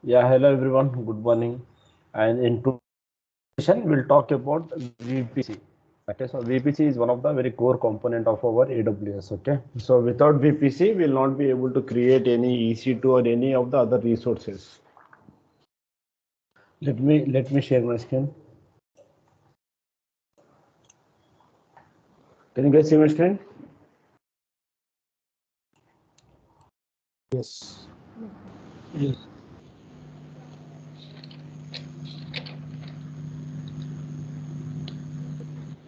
Yeah, hello everyone. Good morning. And in today's session, we'll talk about VPC. Okay, so VPC is one of the very core component of our AWS. Okay, so without VPC, we'll not be able to create any EC2 or any of the other resources. Let me share my screen. Can you guys see my screen? Yes. Yes.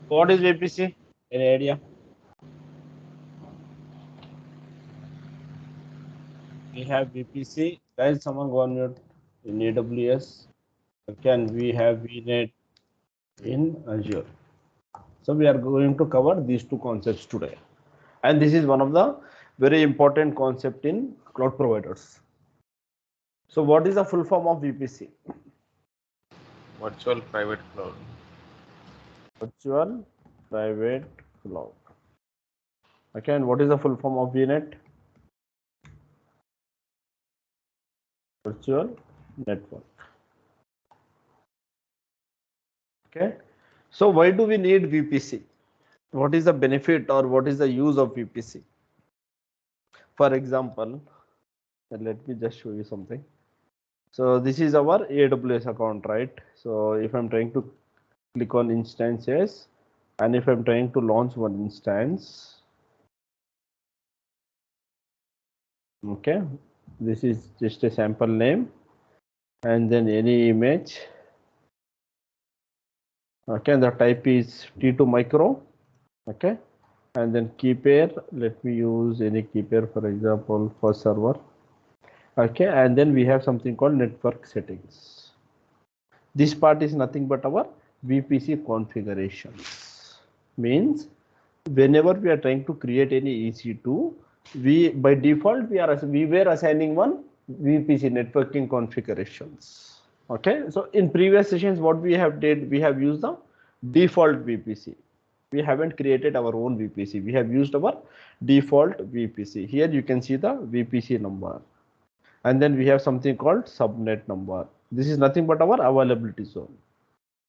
What is VPC? Any idea? We have VPC. Guys, someone go on mute in AWS. Okay, and we have VNet in Azure. So we are going to cover these two concepts today. And this is one of the very important concept in cloud providers. So what is the full form of VPC? Virtual private cloud. Virtual Private Cloud. Okay, and what is the full form of VNet? Virtual Network. Okay. So why do we need VPC? What is the benefit or what is the use of VPC? For example, let me just show you something. So this is our AWS account, right? So if I'm trying to click on instances, and if I'm trying to launch one instance, okay, this is just a sample name, and then any image, okay, and the type is T2 micro, okay, and then key pair, let me use any key pair, for example, for server, okay, and then we have something called network settings. This part is nothing but our VPC configurations. Means whenever we are trying to create any EC2, we by default we were assigning one VPC networking configurations. Okay, so in previous sessions, what we have did, we have used the default VPC. We haven't created our own VPC. We have used our default VPC. Here you can see the VPC number, and then we have something called subnet number. This is nothing but our availability zone,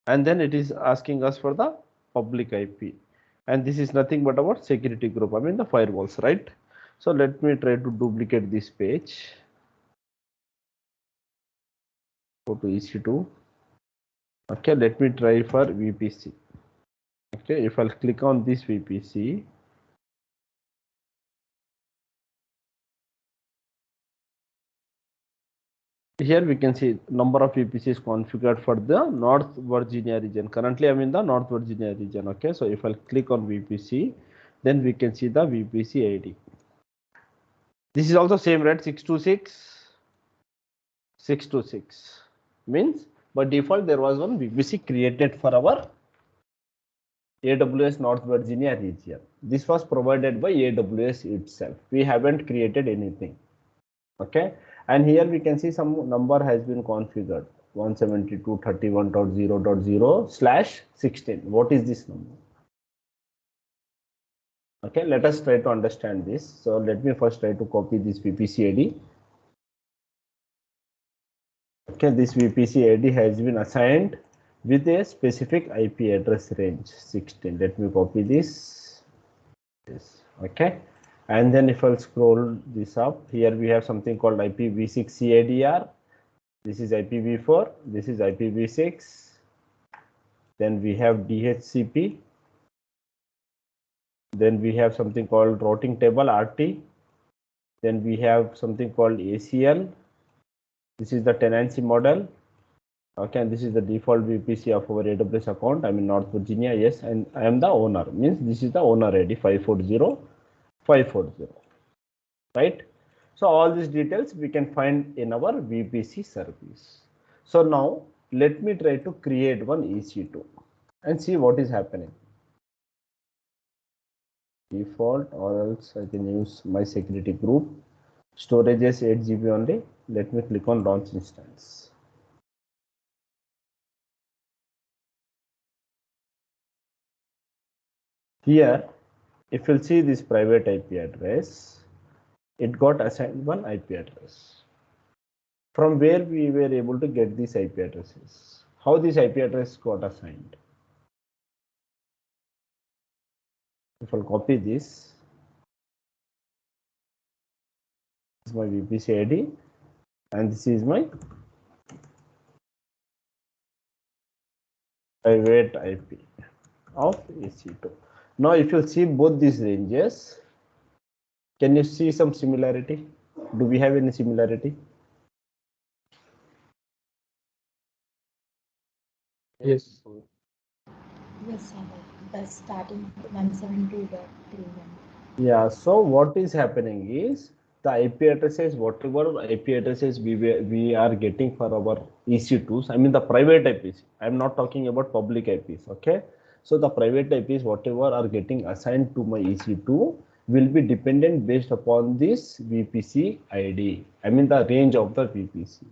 and then it is asking us for the public IP, and this is nothing but our security group, I mean the firewalls, right? So let me try to duplicate this page, go to EC2. Okay, let me try for VPC. Okay, if I'll click on this VPC, here we can see number of VPCs configured for the North Virginia region. Currently I'm in the North Virginia region. Okay, so if I'll click on VPC, then we can see the VPC ID. This is also same, right? 626 means by default there was one VPC created for our AWS North Virginia region. This was provided by AWS itself. We haven't created anything. Okay, and here we can see some number has been configured, 172.31.0.0/16. What is this number? Okay, let us try to understand this. So let me first try to copy this VPC ID. Okay, this VPC ID has been assigned with a specific IP address range 16. Let me copy this. Okay, and then if I'll scroll this up, here we have something called IPv6 CADR. This is IPv4. This is IPv6. Then we have DHCP. Then we have something called routing table RT. Then we have something called ACL. This is the tenancy model. Okay, and this is the default VPC of our AWS account. I'm in North Virginia, yes, and I am the owner. Means this is the owner ID 540,540, right? So all these details we can find in our VPC service. So now let me try to create one EC2 and see what is happening. Default, or else I can use my security group. Storage is 8 GB only. Let me click on launch instance. Here, if you'll see this private IP address, it got assigned one IP address. from where we were able to get these IP addresses. How this IP address got assigned? If I'll copy this is my VPC ID and this is my private IP of EC2. Now, if you see both these ranges, can you see some similarity? Do we have any similarity? Yes. Yes, sir. The starting 172.3. Yeah, so what is happening is the IP addresses, whatever IP addresses we are getting for our EC2s, I mean the private IPs. I'm not talking about public IPs, okay? So the private IPs, whatever are getting assigned to my EC2 will be dependent based upon this VPC ID. I mean the range of the VPC.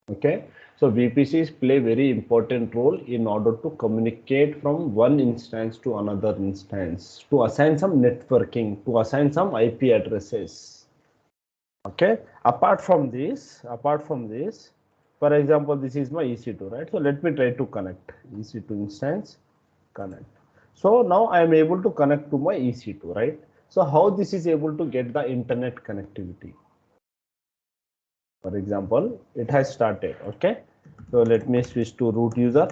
Okay, so VPCs play very important role in order to communicate from one instance to another instance, to assign some networking, to assign some IP addresses. Okay, apart from this, for example, this is my EC2, right? So let me try to connect EC2 instance, connect. So now I am able to connect to my EC2, right? So how this is able to get the internet connectivity? For example, it has started. Okay, so let me switch to root user.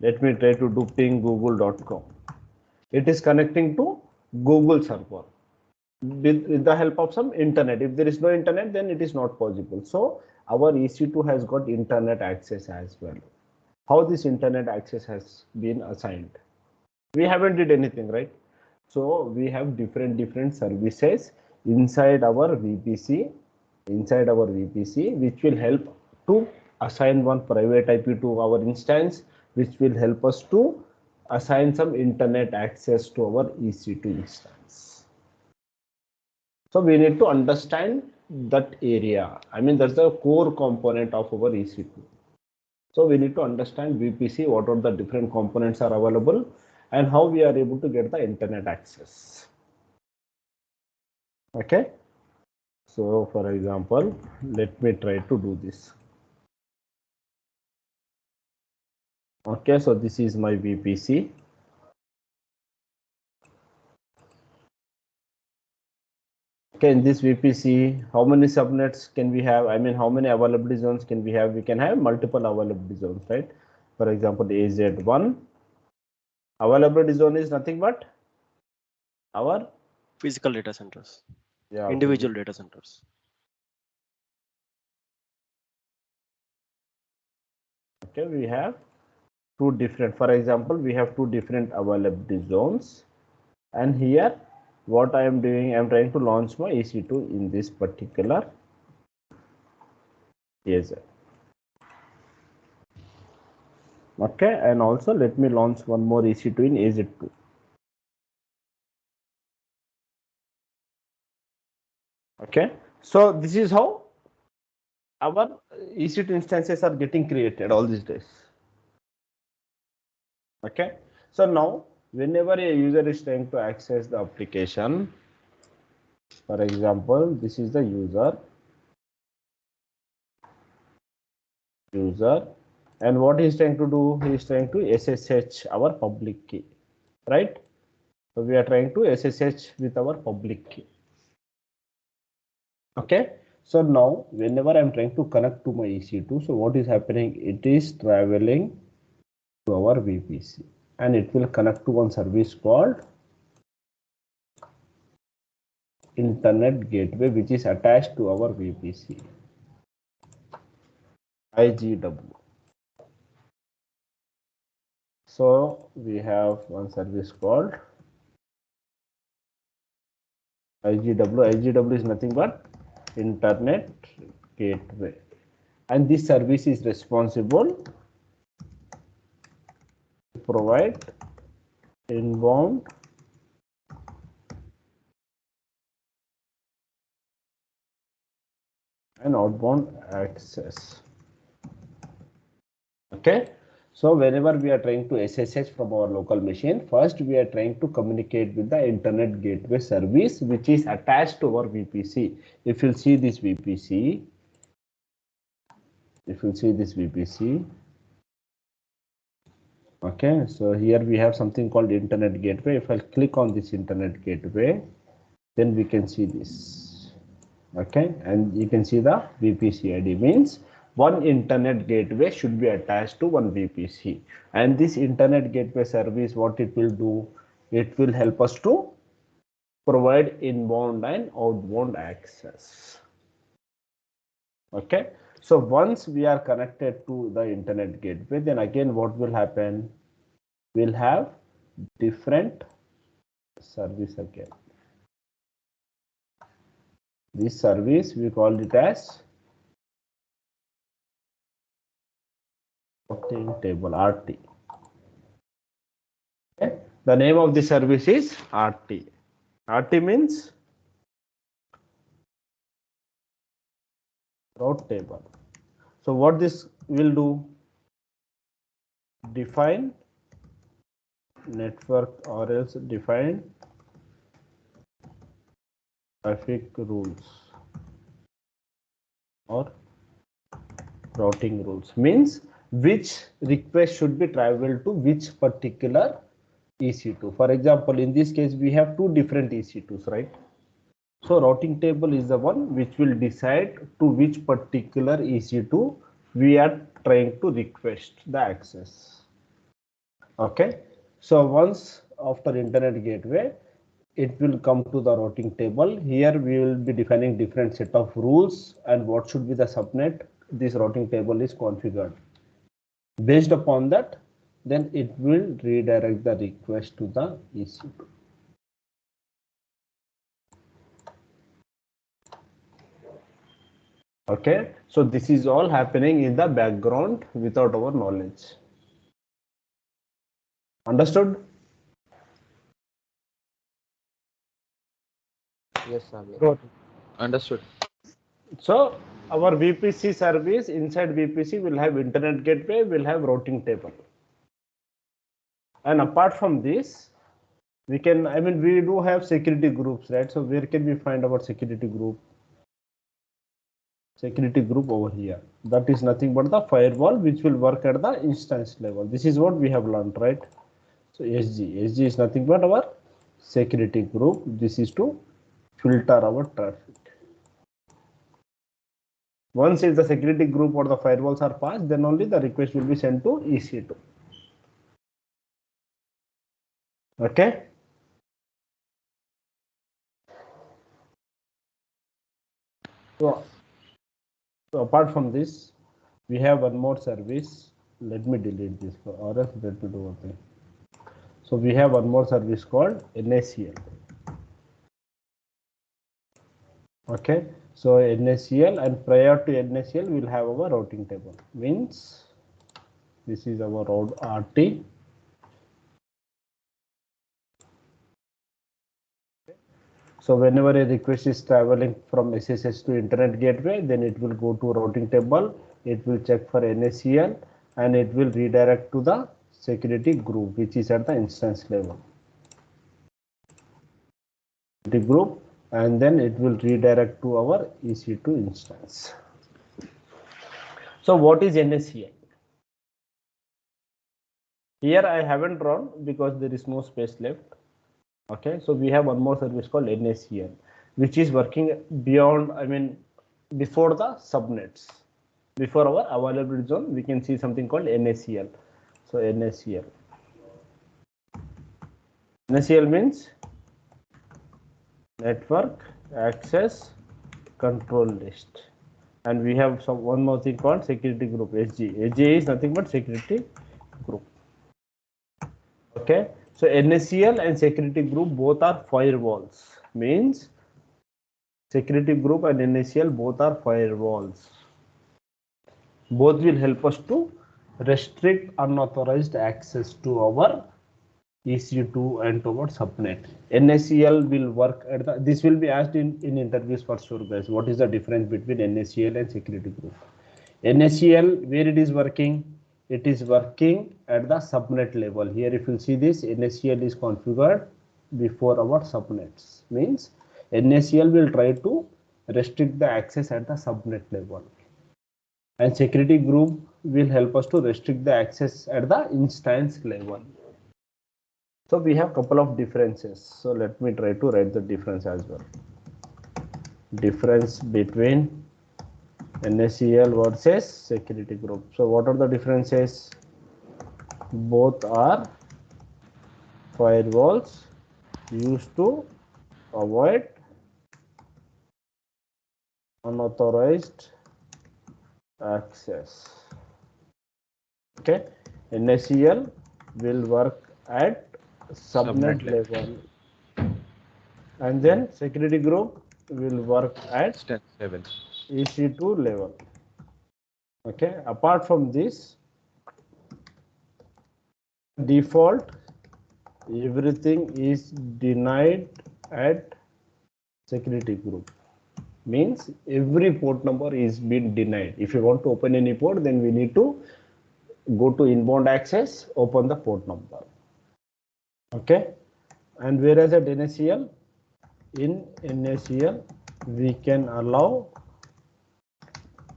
Let me try to do ping google.com. It is connecting to Google server with the help of some internet. If there is no internet, then it is not possible. So our EC2 has got internet access as well. How this internet access has been assigned? We haven't did anything, right? So we have different services inside our VPC, which will help to assign one private IP to our instance, which will help us to assign some internet access to our EC2 instance. So we need to understand that area. I mean, that's the core component of our EC2. So we need to understand VPC, what are the different components are available and how we are able to get the internet access. Okay. So for example, let me try to do this. Okay, so this is my VPC. Okay, in this VPC, how many subnets can we have? I mean, how many availability zones can we have? We can have multiple availability zones, right? For example, AZ1 availability zone is nothing but our Physical data centers. yeah, Individual data centers. okay, we have two different, for example, we have two different availability zones, and here what I am doing, I am trying to launch my EC2 in this particular AZ. Okay, and also let me launch one more EC2 in AZ2. Okay, so this is how our EC2 instances are getting created all these days. Okay, so now whenever a user is trying to access the application, for example, this is the user, and what he is trying to do, he is trying to SSH our public key, right? So we are trying to SSH with our public key. Okay, so now whenever I'm trying to connect to my EC2, so what is happening? It is traveling to our VPC and it will connect to one service called internet gateway, which is attached to our VPC, IGW. So we have one service called IGW. IGW is nothing but internet gateway, and this service is responsible to provide inbound and outbound access. Okay, So whenever we are trying to SSH from our local machine, first we are trying to communicate with the internet gateway service which is attached to our VPC. If you see this VPC, okay, so here we have something called internet gateway. If I click on this internet gateway, then we can see this. Okay, and you can see the VPC ID means one internet gateway should be attached to one VPC, and this internet gateway service, what it will do, it will help us to provide inbound and outbound access. Okay, so once we are connected to the internet gateway, then again what will happen, we'll have different service again. This service we call it as routing table, RT. Okay. The name of the service is RT. RT means route table. So what this will do, define network or else define traffic rules or routing rules, means which request should be traveled to which particular EC2. For example, in this case we have two different EC2s, right? So routing table is the one which will decide to which particular EC2 we are trying to request the access. Okay, so once after internet gateway, it will come to the routing table. Here we will be defining different set of rules and what should be the subnet this routing table is configured. Based upon that, then it will redirect the request to the EC2. Okay, so this is all happening in the background without our knowledge. Understood? Yes, sir. Understood. So our VPC service, inside VPC will have internet gateway, will have routing table. And apart from this, we can, we do have security groups, right? So where can we find our security group? Security group over here. That is nothing but the firewall which will work at the instance level. This is what we have learned, right? So SG is nothing but our security group. This is to filter our traffic. Once if the security group or the firewalls are passed, then only the request will be sent to EC2. Okay. So apart from this, we have one more service. Let me delete this or else let me do one thing. So we have one more service called NACL. Okay, so NACL, and prior to NACL we'll have our routing table, means this is our route RT. So whenever a request is traveling from SSH to internet gateway, then it will go to routing table, it will check for NACL and it will redirect to the security group which is at the instance level. The group, and then it will redirect to our EC2 instance. So what is NACL? Here I haven't drawn because there is no space left. Okay, so we have one more service called NACL, which is working beyond, before the subnets. Before our availability zone, we can see something called NACL. So NACL. NACL means network access control list. And we have one more thing called security group, SG. SG is nothing but security group. Okay, so NACL and security group both are firewalls, means security group and NACL both are firewalls. Both will help us to restrict unauthorized access to our EC2 and to our subnet. NACL will work at the, this will be asked in interviews for sure, guys. What is the difference between NACL and security group? NACL, where it is working, it is working at the subnet level. Here if you see this, NACL is configured before our subnets. Means NACL will try to restrict the access at the subnet level. And security group will help us to restrict the access at the instance level. So we have couple of differences. So let me try to write the difference as well. Difference between NACL versus security group. So what are the differences? Both are firewalls used to avoid unauthorized access. Okay, NACL will work at subnet level, and then security group will work at Instance level. EC2 level. Okay, apart from this, default everything is denied at security group. Means every port number is been denied. If you want to open any port, then we need to go to inbound access, open the port number. Okay, and whereas at NACL, in NACL we can allow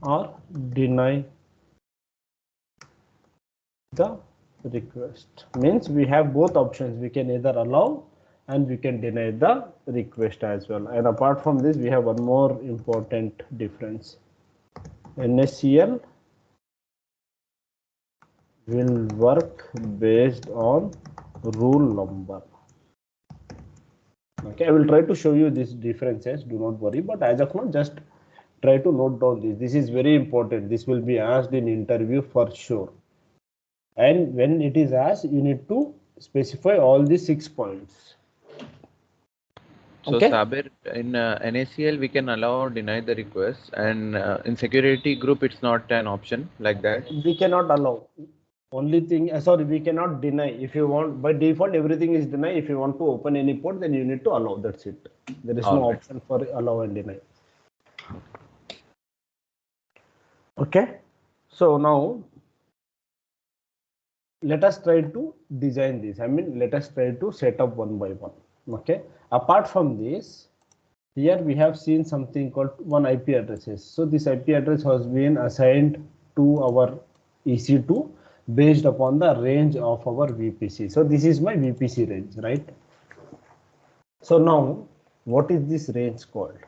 or deny the request. Means we have both options. We can either allow and we can deny the request as well. And apart from this, we have one more important difference. NACL will work based on rule number. Okay, I will try to show you these differences, do not worry, but as of now just try to note down this. This is very important. This will be asked in interview for sure. And when it is asked, you need to specify all the 6 points. So Okay. Sabir, in NACL we can allow or deny the request, and in security group it's not an option like that. We cannot allow. Only thing, sorry, we cannot deny. If you want, by default everything is deny. If you want to open any port, then you need to allow. That's it. There is no option for allow and deny. Okay. So now let us try to design this. I mean, let us try to set up one by one. Okay. Apart from this, here we have seen something called one IP addresses. So this IP address has been assigned to our EC2 based upon the range of our VPC. So this is my VPC range, right? So now what is this range called?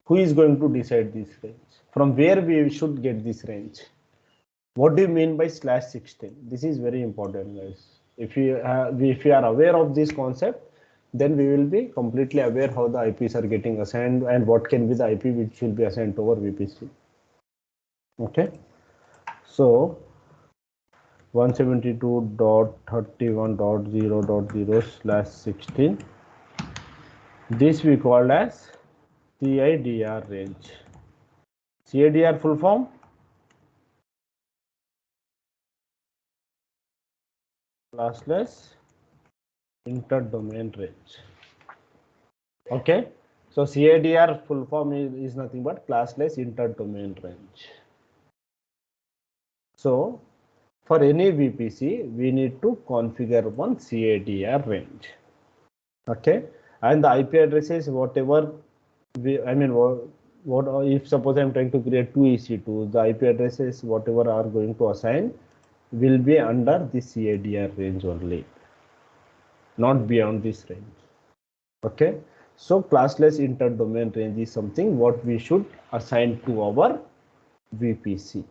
Who is going to decide this range? From where we should get this range? What do you mean by /16? This is very important, guys. If you are aware of this concept, then we will be completely aware how the IPs are getting assigned and what can be the IP which will be assigned to our VPC. Okay. So 172.31.0.0/16. This we call as CIDR range. CIDR full form? Classless inter-domain range. Okay, so CIDR full form is nothing but classless inter-domain range. So for any VPC, we need to configure one CIDR range. Okay, and the IP addresses, whatever what if suppose I'm trying to create two EC2s, the IP addresses whatever are going to assign will be under the CIDR range only, not beyond this range. Okay, so classless inter-domain range is something what we should assign to our VPC.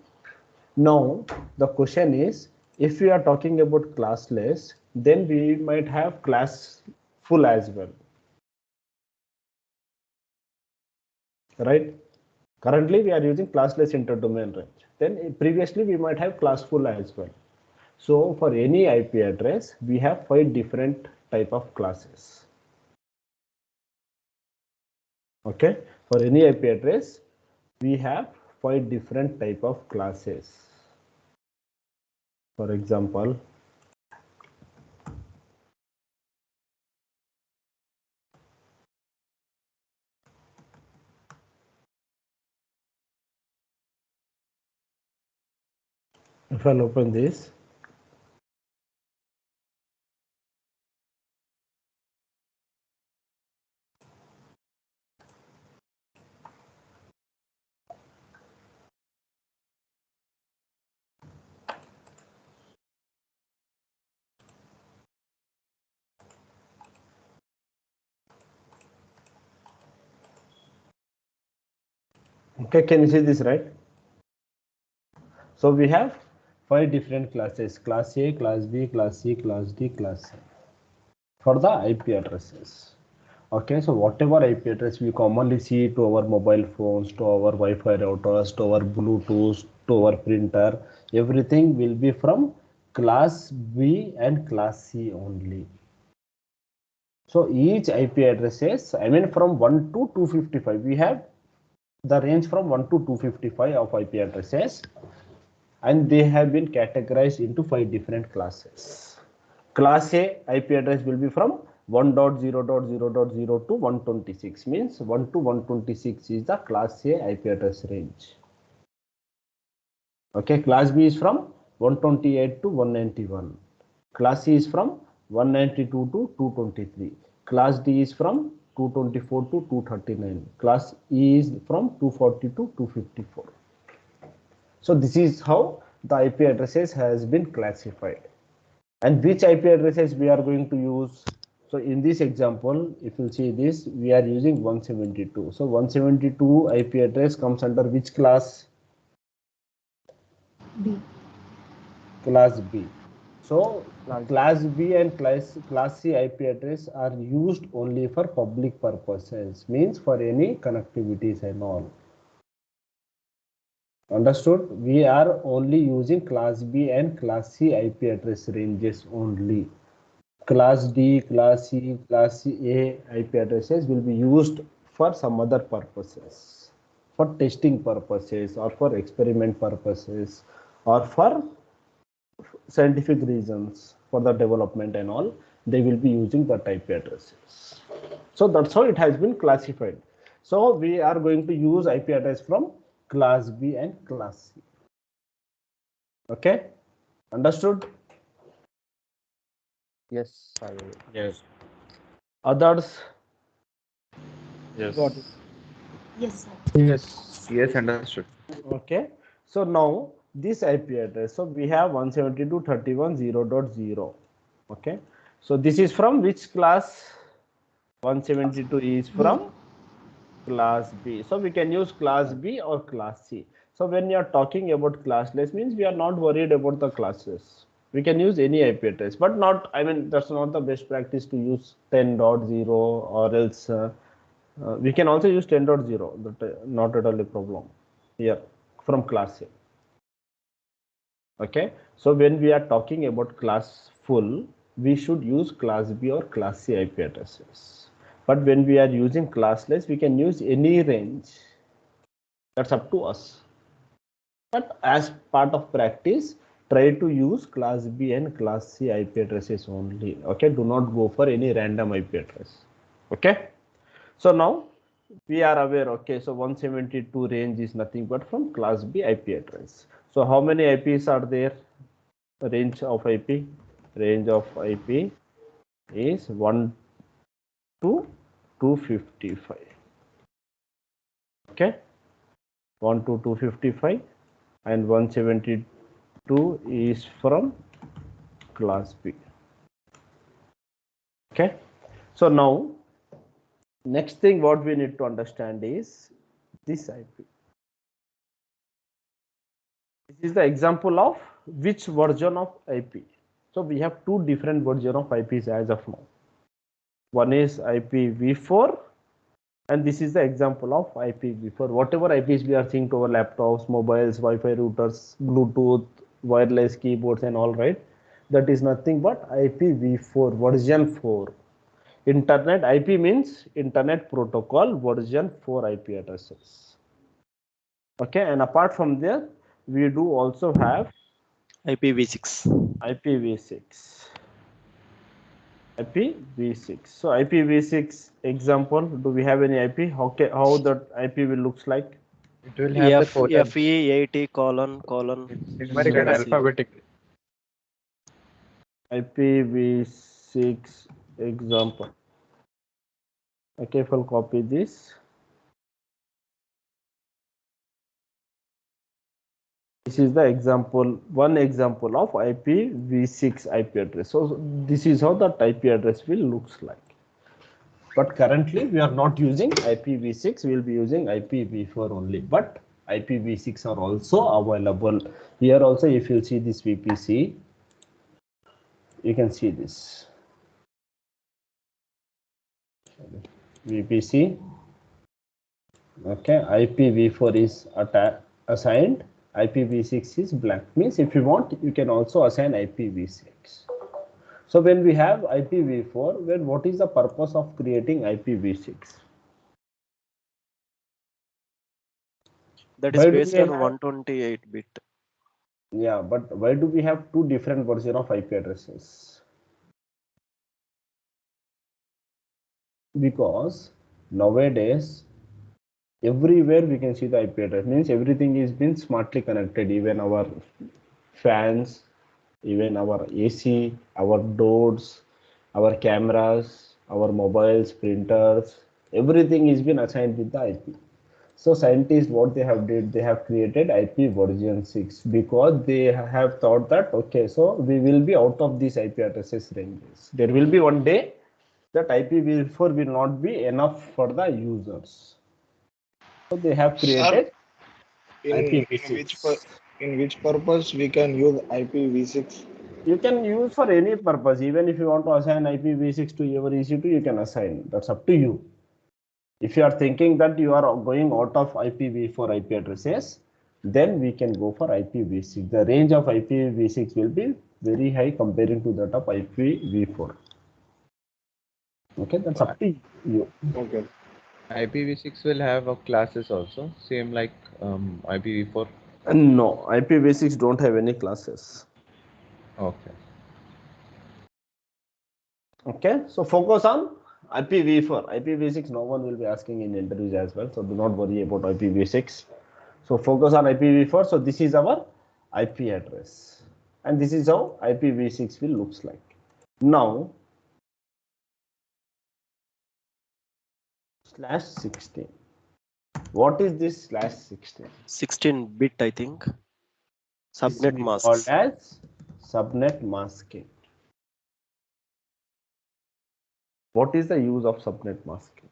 Now the question is, if we are talking about classless, then we might have classful as well, right? Currently we are using classless inter-domain range. Then previously we might have classful as well. So for any IP address, we have 5 different type of classes. Okay, for any IP address, we have 5 different type of classes. For example, If I'll open this, okay, can you see this, right? So we have 5 different classes: class A, class B, class C, class D, class C for the IP addresses. Okay, so whatever IP address we commonly see to our mobile phones, to our Wi-Fi routers, to our Bluetooth, to our printer, everything will be from class B and class C only. So each IP addresses, I mean from 1 to 255, we have the range from 1 to 255 of IP addresses, and they have been categorized into 5 different classes. Class A IP address will be from 1.0.0.0 to 126, means 1 to 126 is the class A IP address range. Okay, class B is from 128 to 191. Class C is from 192 to 223. Class D is from 224 to 239. Class E is from 240 to 254. So this is how the IP addresses has been classified. And which IP addresses we are going to use? So in this example, if you see this, we are using 172. So 172 IP address comes under which class? B. Class B. So class B and class C IP address are used only for public purposes, means for any connectivities and all. Understood? We are only using class B and class C IP address ranges only. Class D, class C, class A IP addresses will be used for some other purposes, for testing purposes or for experiment purposes or for scientific reasons, for the development and all. They will be using the IP addresses. So that's how it has been classified. So we are going to use IP address from class B and class C. Okay, understood? Yes, I will. Yes. Others? Yes. Got it. Yes, sir. Yes. Yes, understood. Okay, so now this IP address, so we have 172.168.0.0. Okay, so this is from which class? 172 is from class B. So we can use class B or class C. So when you are talking about classless, means we are not worried about the classes. We can use any IP address, but not, I mean, that's not the best practice to use 10.0, or else we can also use 10.0. That not at all a problem here from class A. Okay, so when we are talking about class full, we should use class B or class C IP addresses. But when we are using classless, we can use any range. That's up to us. But as part of practice, try to use class B and class C IP addresses only. Okay, do not go for any random IP address. Okay, so now we are aware. Okay, so 172 range is nothing but from class B IP address. So how many IPs are there? Range of IP is 1 to 255. Okay, 1 to 255, and 172 is from class B. Okay, so now next thing what we need to understand is this IP. This is the example of which version of IP. So we have 2 different versions of IPs as of now. One is IPv4, and this is the example of IPv4. Whatever IPs we are seeing to our laptops, mobiles, Wi-Fi routers, Bluetooth, wireless keyboards and all, right? That is nothing but IPv4 version 4. Internet IP means Internet Protocol version 4 IP addresses. Okay, and apart from there, we do also have IPv6. IPv6. IPv6. So IPv6 example, do we have any IP? Okay, how that IP will looks like? It will have the F colon. FE80 colon colon. It's numeric and VPC. alphabetic. IPv6 example. Okay, if I'll copy this. This is the example, one example of IPv6 IP address. So this is how that IP address will looks like. But currently we are not using IPv6, we will be using IPv4 only. But IPv6 are also available. Here also, if you see this VPC, you can see this. VPC. Okay, IPv4 is assigned. IPv6 is blank. Means if you want, you can also assign IPv6. So when we have IPv4, then what is the purpose of creating IPv6? That is based on 128 bit. Yeah, but why do we have two different versions of IP addresses? Because nowadays, everywhere we can see the IP address. Means everything is been smartly connected, even our fans, even our AC, our doors, our cameras, our mobiles, printers, everything is been assigned with the IP. So scientists, what they have did, they have created IP version 6 because they have thought that, okay, so we will be out of these IP addresses ranges. There will be one day that IPv4 will not be enough for the users. So they have created IPv6. In which purpose we can use IPv6? You can use for any purpose. Even if you want to assign IPv6 to your EC2, you can assign. That's up to you. If you are thinking that you are going out of IPv4 IP addresses, then we can go for IPv6. The range of IPv6 will be very high comparing to that of IPv4. Okay, that's up to you. Okay. IPv6 will have classes also, same like IPv4. No, IPv6 don't have any classes. Okay. Okay, so focus on IPv4. IPv6, no one will be asking in interviews as well. So do not worry about IPv6. So focus on IPv4. So this is our IP address. And this is how IPv6 will looks like. Now, /16. What is this /16? 16 bit, I think. Subnet This is masks. called as subnet masking. What is the use of subnet masking?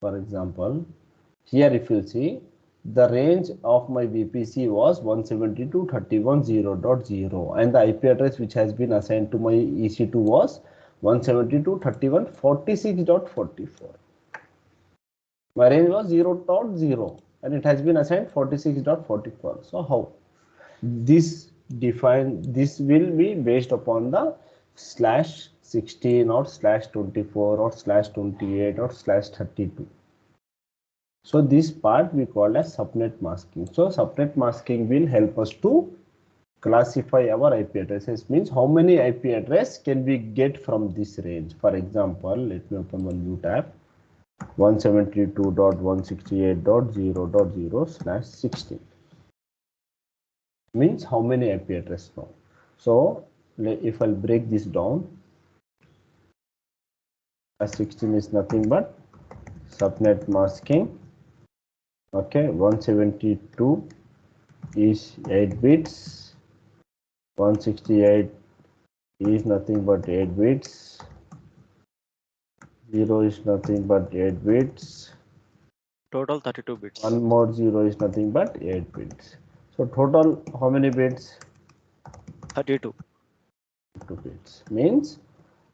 For example, here if you see, the range of my VPC was 172.168.0.0 and the IP address which has been assigned to my EC2 was 172.146.44. My range was 0.0 and it has been assigned 46.44. So how? This will be based upon the /16 or /24 or /28 or /32. So this part we call as subnet masking. So subnet masking will help us to classify our IP addresses. Means how many IP address can we get from this range? For example, let me open one new tab. 172.168.0.0/16 means how many IP address now. So if I'll break this down, /16 is nothing but subnet masking. Okay, 172 is 8 bits, 168 is nothing but 8 bits, 0 is nothing but 8 bits, Total 32 bits. one more 0 is nothing but 8 bits. So total how many bits? 32. 2 bits. Means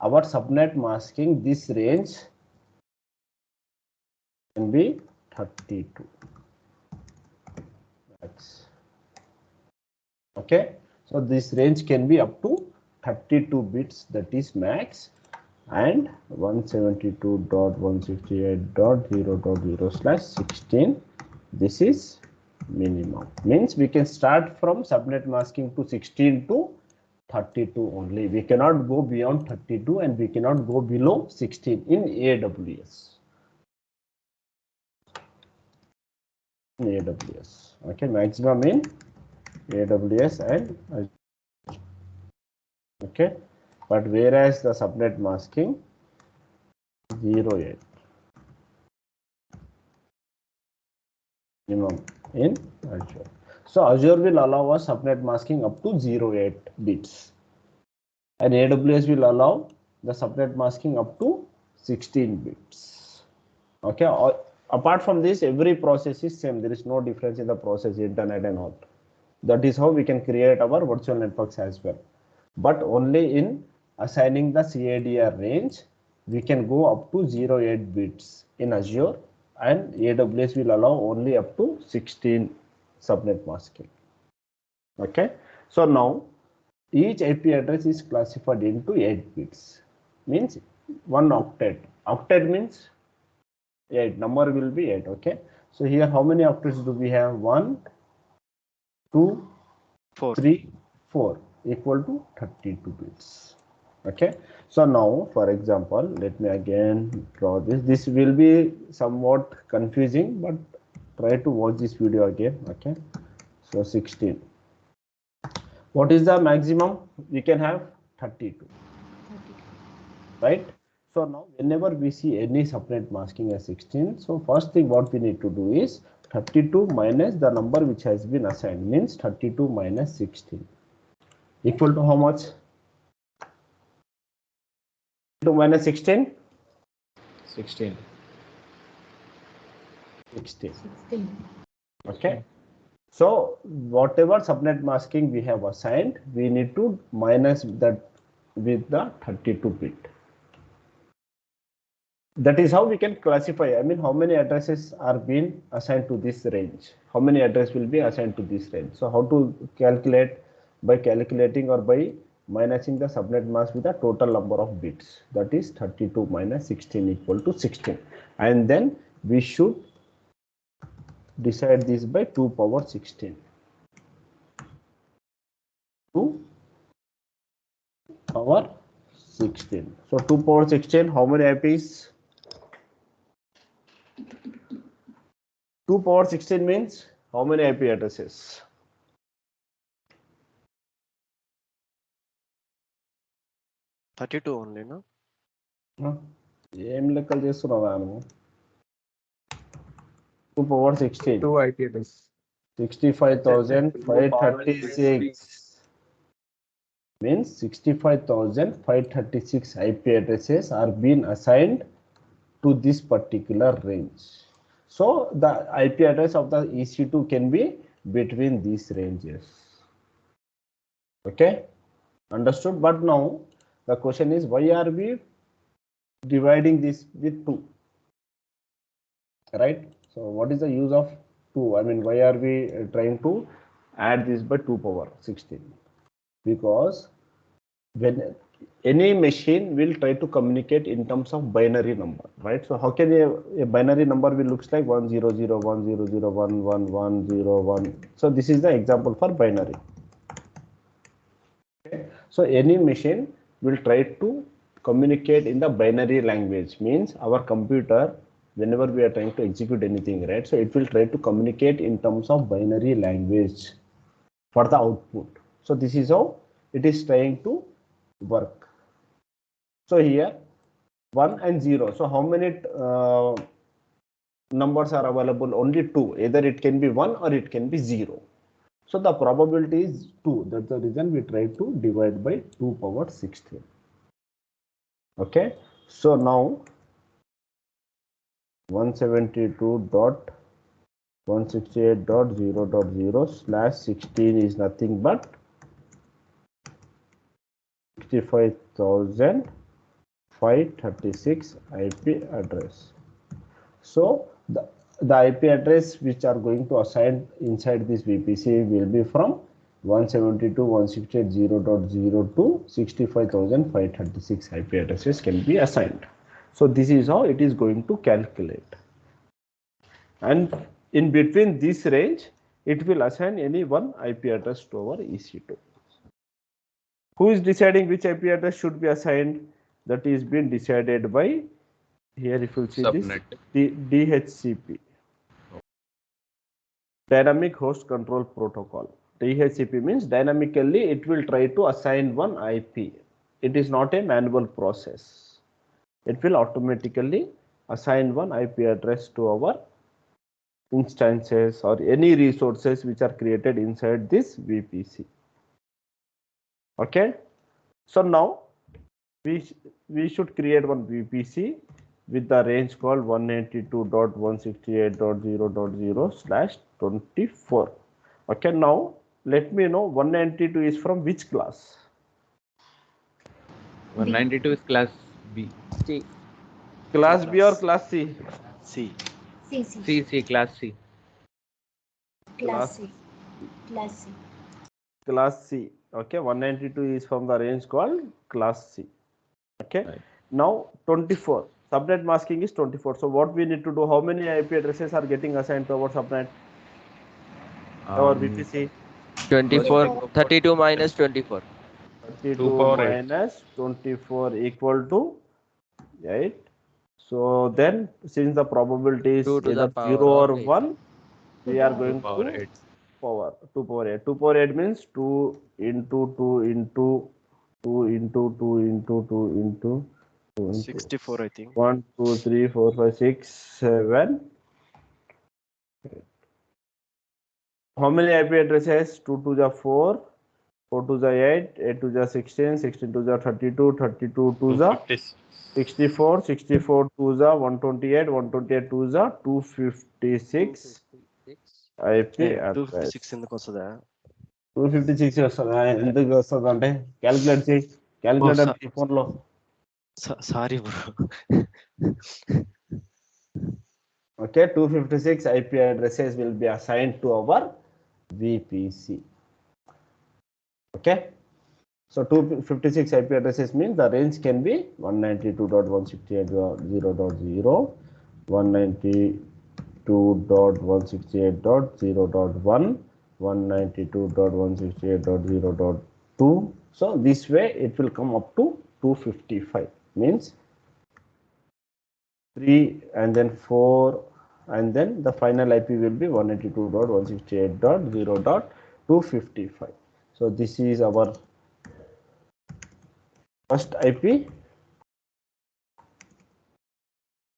our subnet masking this range can be 32. Okay, so this range can be up to 32 bits, that is max, and 172.168.0.0/16 this is minimum. Means we can start from subnet masking to 16 to 32 only. We cannot go beyond 32 and we cannot go below 16 in AWS. Okay, maximum in AWS and Azure. Okay, but whereas the subnet masking 0.8 minimum in Azure. So Azure will allow us subnet masking up to 0.8 bits, and AWS will allow the subnet masking up to 16 bits. Okay, apart from this, every process is same. There is no difference in the process, internet and all. That is how we can create our virtual networks as well. But only in assigning the CADR range, we can go up to 0.8 bits in Azure, and AWS will allow only up to 16 subnet masking. Okay, so now each IP address is classified into 8 bits, means 1 octet. Octet means 8, number will be 8. Okay, so here how many octets do we have? 1, 2, 4. 3, 4, equal to 32 bits. Okay, so now for example, let me again draw this. This will be somewhat confusing, but try to watch this video again. Okay, so 16. What is the maximum we can have? 32, right? So now whenever we see any subnet masking as 16, so first thing what we need to do is 32 minus the number which has been assigned, means 32 minus 16 equal to how much? 2 minus 16? 16. 16. 16. Okay, so whatever subnet masking we have assigned, we need to minus that with the 32 bit. That is how we can classify, I mean, how many addresses are being assigned to this range, how many addresses will be assigned to this range. So how to calculate? By calculating or by minusing the subnet mask with the total number of bits, that is 32 minus 16 equal to 16, and then we should decide this by 2 power 16. 2 power 16. So 2 power 16, how many IPs? 2 power 16 means how many IP addresses? Thirty-two only, no? ఏం లెక్కలు చేస్తున్నావా నువ్వు? 2 power 16. 2 IP address. 65,536 means 65,536 IP addresses are being assigned to this particular range. So the IP address of the EC2 can be between these ranges. Okay, understood? But now the question is, why are we dividing this with 2? Right? So what is the use of 2? I mean, why are we trying to add this by 2 power 16? Because when any machine will try to communicate in terms of binary number, right? So how can a binary number will looks like 10010011101. So this is the example for binary. Okay. So any machine will try to communicate in the binary language, means our computer, whenever we are trying to execute anything, right? So it will try to communicate in terms of binary language for the output. So this is how it is trying to work. So here 1 and 0. So how many numbers are available? Only 2. Either it can be 1 or it can be 0. So the probability is 2. That's the reason we try to divide by 2 power 16. Okay. So now 172.168.0.0/16 is nothing but 65,536 IP address. So the IP address which are going to assign inside this VPC will be from 172.168.0.0 to 65,536 IP addresses can be assigned. So this is how it is going to calculate, and in between this range it will assign any one IP address to our EC2. Who is deciding which IP address should be assigned? That is being decided by, here if you see Subnet. this, DHCP. Dynamic Host Control Protocol. DHCP means dynamically it will try to assign one IP. It is not a manual process. It will automatically assign one IP address to our instances or any resources which are created inside this VPC. Okay. So now we should create one VPC with the range called 192.168.0.0/24. Okay, now let me know 192 is from which class? 192 is class B. C. Class B or class C? C. C, class C. Class C. Class C. Class C. Okay, 192 is from the range called class C. Okay, Right. now 24. Subnet masking is 24. So what we need to do? How many IP addresses are getting assigned to our subnet or VPC? 24. 32 minus 24. 32 2 power 8. minus 24 equal to 8. So then, since the probability is 2 to the either power 0 or of 8. 1, we are 2 going power to 8. power 2 power 8. 2 power 8 means 2 into 2 into 2 into 2 into 2 into 2 into 64, I think. 1, 2, 3, 4, 5, 6, 7. How many IP addresses? 2 to the 4, 4 to the 8, 8 to the 16, 16 to the 32, 32 to the 64, 64 to the 128, 128 to the 256 IP address. 256 ఎందుకు వస్తుందా? 256 వస్తుందా? ఎందుకు వస్తుంది అంటే calculate చేయి, calculator ఈ phone లో. Sorry bro. Okay, 256 IP addresses will be assigned to our VPC. Okay, so 256 IP addresses means the range can be 192.168.0.0, 192.168.0.1, 192.168.0.2. So this way it will come up to 255, means 3 and then 4 and then the final IP will be 192.168.0.255. So this is our first IP.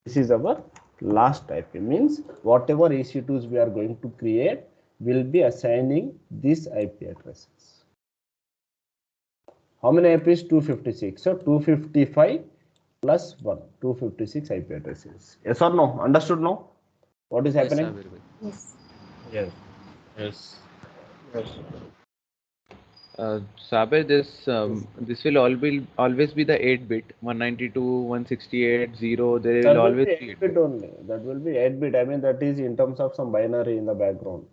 This is our last IP, means whatever EC2s we are going to create will be assigning these IP addresses. How many IPs? 256. So 255 plus 1, 256 IP addresses. Yes or no? Understood now? What is happening? Yes. Yes. Yes. Saber, this will always be the 8-bit 192, 168, 0. There That will will always be be 8-bit only. That will be 8-bit. I mean, that is in terms of some binary in the background.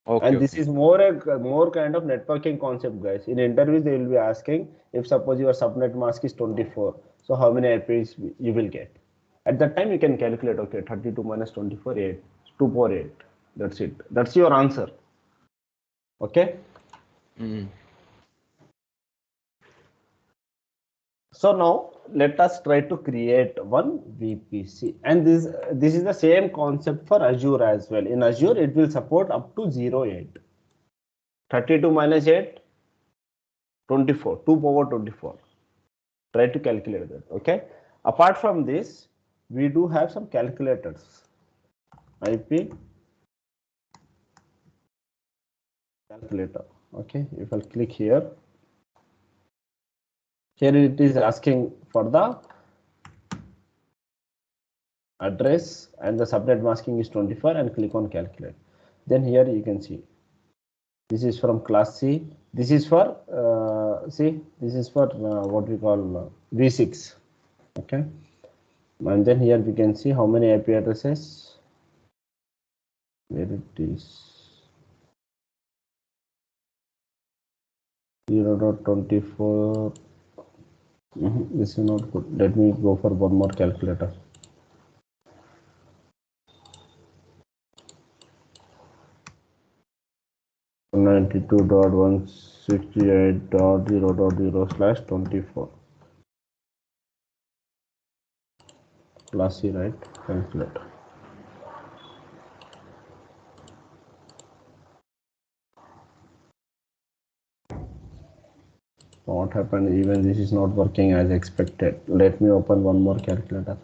Okay, And this okay. is more kind of networking concept, guys. In interviews, they will be asking if suppose your subnet mask is 24. So how many IPs you will get? At that time, you can calculate. Okay, 32 minus 24, 8, 2 power 8. That's it. That's your answer. Okay. So now let us try to create one VPC, and this is the same concept for Azure as well. In Azure, it will support up to 08. 32 minus 8, 24, 2 power 24. Try to calculate that. Okay. Apart from this, we do have some calculators. IP calculator. Okay. If I click here, here it is asking for the address and the subnet masking is 24, and click on calculate. Then here you can see this is from class C. This is for this is for what we call V6. Okay, and then here we can see how many IP addresses. Where it is 0.24. This is not good. Let me go for one more calculator. .192.1 168.0.0/24. Classy, right? Calculate. What happened? Even this is not working as expected. Let me open one more calculator.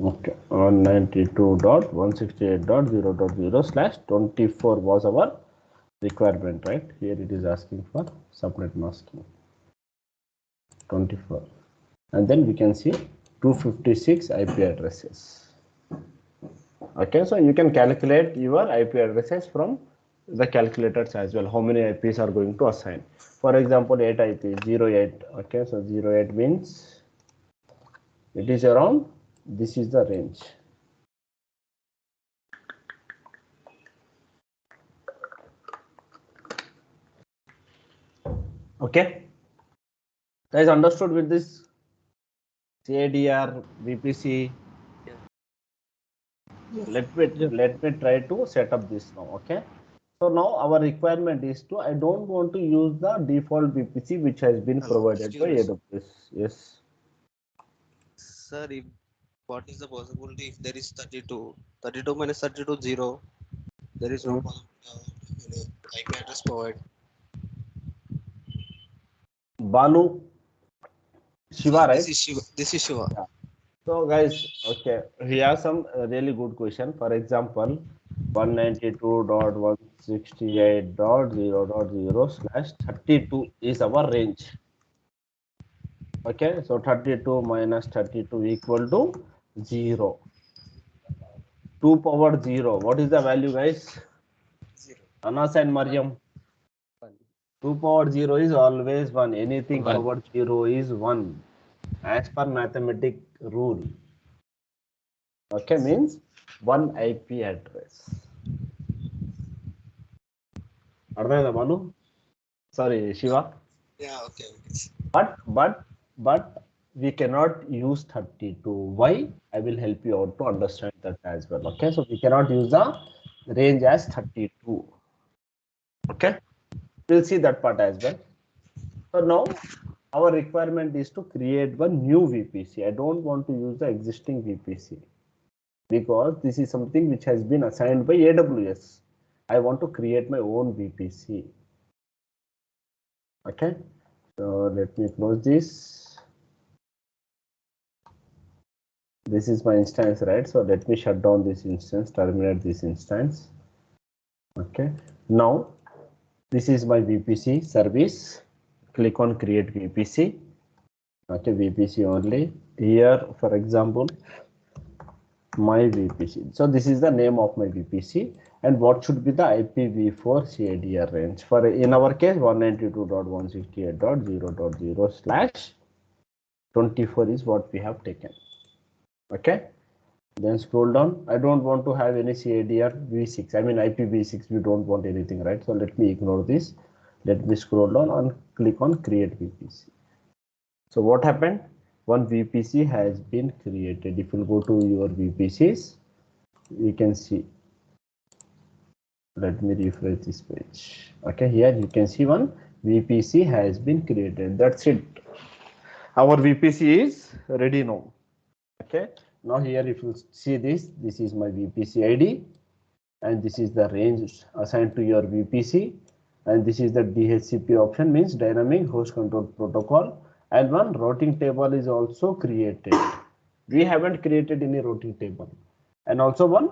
Okay, 192.168.0.0/24 was our requirement, right? Here it is asking for subnet masking 24, and then we can see 256 IP addresses. Okay, so you can calculate your IP addresses from the calculators as well. How many IPs are going to assign? For example, 8 IP 08. Okay, so 08 means it is around. This is the range. Okay, guys, understood with this CADR VPC? Yes. Let me try to set up this now. Okay, so now our requirement is to, I don't want to use the default VPC which has been provided by Excuse me, AWS. Yes. sir. If what is the possibility if there is 32? 32 minus 32 0. There is no any IP address provided. Banu, Shiva, Sir, right? this is Shiva. This is Shiva. Yeah. So guys, okay, here some really good question. For example, 192.168.0.0/32 is our range. Okay, so 32 minus 32 equal to 0. 2 power 0. What is the value, guys? 0. Anas and Mariam. 2 power 0 is always 1. Anything 1. power 0 is 1. As per mathematic rule. Okay, means 1 IP address. Arda Banu? Sorry, Shiva. Yeah. Okay. But we cannot use 32. Why? I will help you out to understand that as well. Okay, so we cannot use the range as 32. Okay, we'll see that part as well. So now our requirement is to create one new VPC. I don't want to use the existing VPC because this is something which has been assigned by AWS. I want to create my own VPC. Okay, so let me close this. This is my instance, right? So let me shut down this instance, terminate this instance. Okay, now this is my VPC service. Click on create VPC. Okay, VPC only. Here, for example, my VPC. So this is the name of my VPC, and what should be the IPv4 CADR range? For in our case, 192.168.0.0/24 is what we have taken. Okay. Then scroll down. I don't want to have any CADR v6. I mean IPv6. We don't want anything, right? So let me ignore this. Let me scroll down and click on create VPC. So what happened? One VPC has been created. If you go to your VPCs, you can see. Let me refresh this page. Okay, here you can see one VPC has been created. That's it. Our VPC is ready now. Okay. Now here, if you see this is my VPC ID, and this is the range assigned to your VPC, and this is the DHCP option, means dynamic host control protocol, and one routing table is also created. We haven't created any routing table, and also one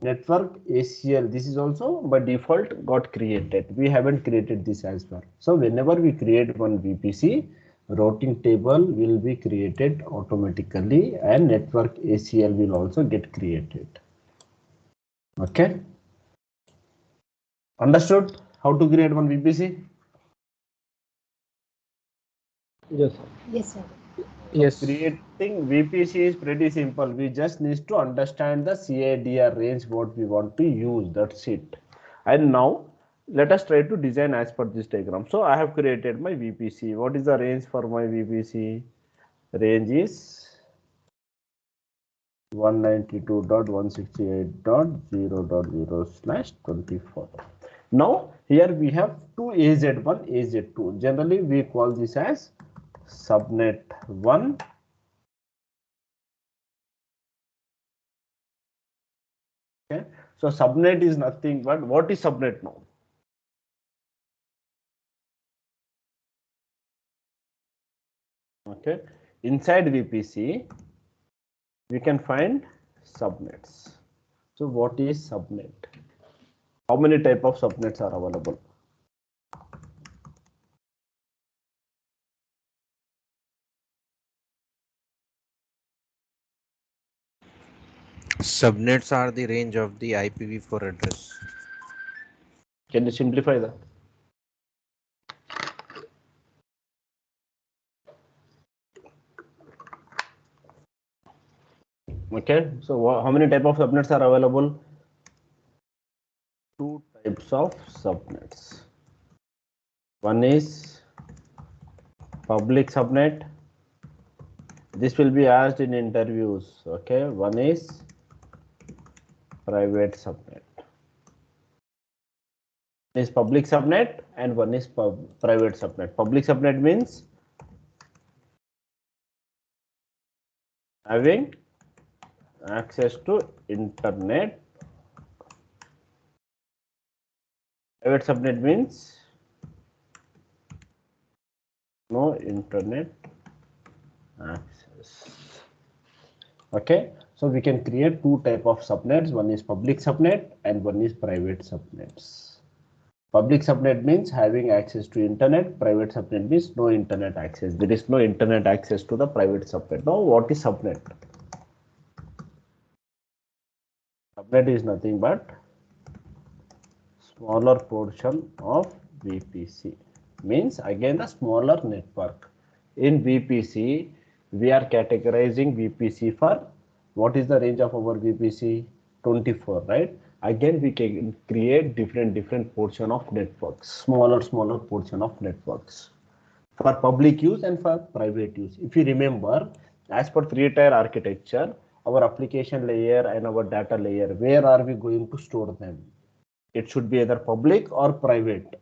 network ACL. This is also by default got created. We haven't created this as well. So whenever we create one VPC, routing table will be created automatically, and network ACL will also get created. Okay, understood how to create one VPC? Yes. Yes, sir. Yes. Creating VPC is pretty simple. We just need to understand the CADR range what we want to use. That's it. And now let us try to design as per this diagram. So I have created my VPC. What is the range for my VPC? range is 192.168.0.0/24. Now here we have two AZ1, AZ2. Generally we call this as subnet 1 . Okay, so subnet is nothing but what is subnet now? Okay, inside VPC we can find subnets. So what is subnet? How many type of subnets are available? Subnets are the range of the IPv4 address. Can you simplify that? Okay, so how many type of subnets are available? Two types of subnets. One is public subnet. This will be asked in interviews. Okay, one is private subnet. One is public subnet and one is private subnet. Public subnet means having access to internet. Private subnet means no internet access. Okay, so we can create two type of subnets. One is public subnet and one is private subnets. Public subnet means having access to internet. Private subnet means no internet access. There is no internet access to the private subnet. Now what is subnet? Subnet is nothing but smaller portion of VPC. Means again the smaller network. In VPC we are categorizing VPC for what is the range of our VPC? 24, right? Again we can create different portion of networks, smaller portion of networks for public use and for private use. If you remember, as per three-tier architecture, our application layer and our data layer, where are we going to store them? It should be either public or private.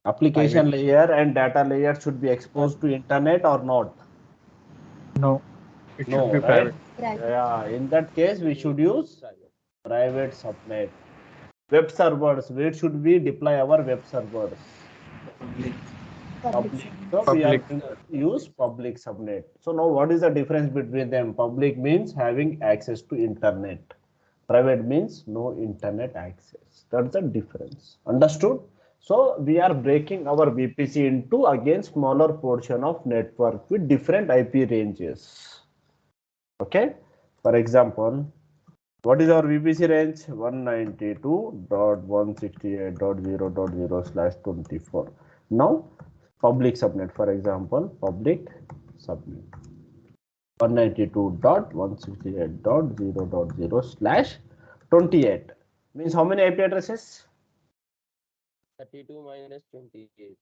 Application layer and data layer should be exposed to internet or not? No, it should No, be right? private. Private. Yeah, in that case we should use private subnet. Web servers, where should we deploy our web servers? Public Public. subnet. So we are Public. going to use public subnet. So now what is the difference between them? Public means having access to internet. Private means no internet access. That's the difference. Understood? So we are breaking our VPC into again smaller portion of network with different IP ranges. Okay. For example, what is our VPC range? 192.168.0.0/24. Now public subnet, for example, public subnet 192.168.0.0/28 means how many IP addresses? 32 minus 28.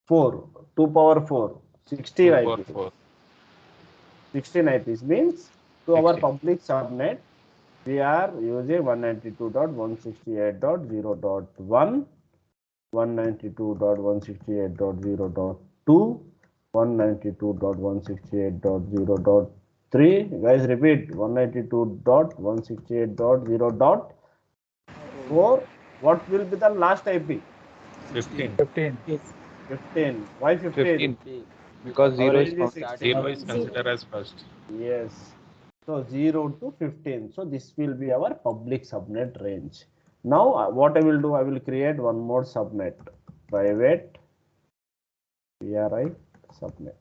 4, 2 power 4, 16 2 IPs. 4. 16 IPs means to our public subnet, we are using 192.168.0.1, 192.168.0.2, 192.168.0.3. Guys, repeat 192.168.0.4. What will be the last IP? 15. 15. Why 15? Because Our 0 is range is counted. 16. 0 is considered as first. Yes. So 0 to 15. So this will be our public subnet range. Now what I will do, I will create one more subnet, private PRI subnet.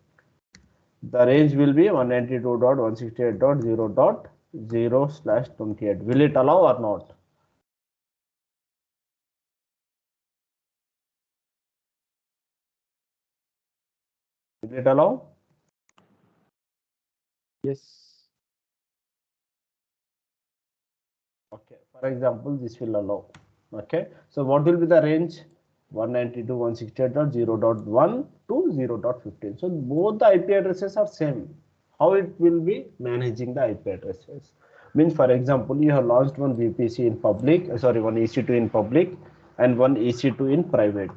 The range will be 192.168.0.0/28. Will it allow or not? Will it allow? Yes. Okay. For example, this will allow. Okay. So what will be the range? 192.168.0.1 to 0.15. So both the IP addresses are same. How it will be managing the IP addresses? Means, for example, you have launched one VPC in public, one EC2 in public and one EC2 in private,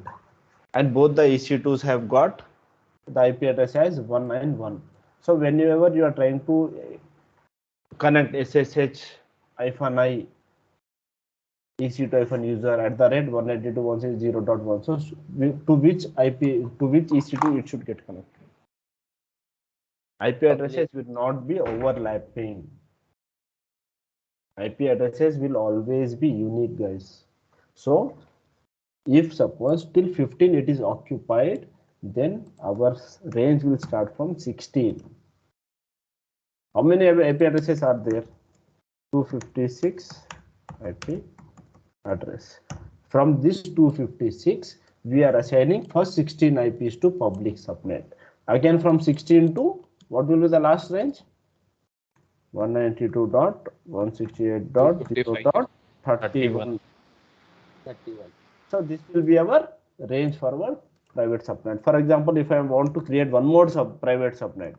and both the EC2s have got the IP address as 191. So whenever you are trying to connect SSH-I EC2-user at the rate 192.168.0.1. So to which EC2 it should get connected. IP addresses will not be overlapping. IP addresses will always be unique, guys. So if suppose till 15 it is occupied, then our range will start from 16. How many IP addresses are there? 256 IP address. From this 256, we are assigning first 16 IPs to public subnet. Again, from 16 to what will be the last range? 192.168.0.31. 31. So this will be our range for our private subnet. For example, if I want to create one more private subnet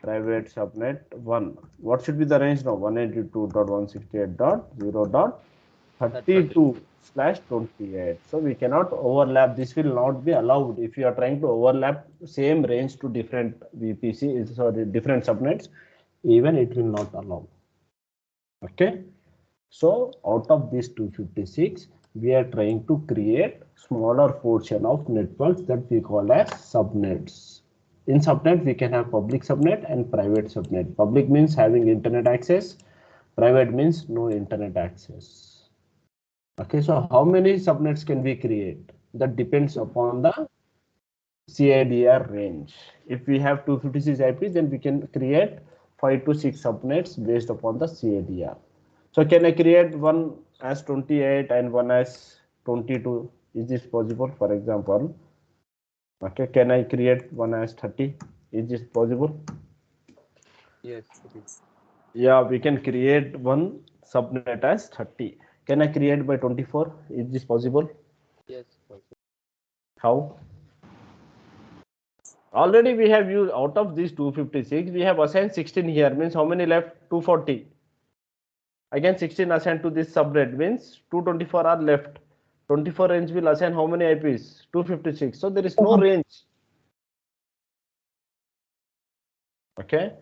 1, what should be the range now? 192.168.0.32/28. So we cannot overlap. This will not be allowed. If you are trying to overlap same range to different VPC, different subnets, even it will not allow. Okay. So out of this 256, we are trying to create smaller portion of networks that we call as subnets. In subnet, we can have public subnet and private subnet. Public means having internet access. Private means no internet access. Okay, so how many subnets can we create? That depends upon the CIDR range. If we have 256 IPs, then we can create 5 to 6 subnets based upon the CIDR. So can I create one as 28 and one as 22? Is this possible? For example, okay, can I create one as 30? Is this possible? Yes, it is. Yeah, we can create one subnet as 30. Can I create by 24? Is this possible? Yes, possible. How? Already we have used, out of these 256, we have assigned 16 here, means how many left? 240. Again 16 assigned to this subnet means 224 are left. 24 range will assign how many IPs? 256. So there is no range. Okay.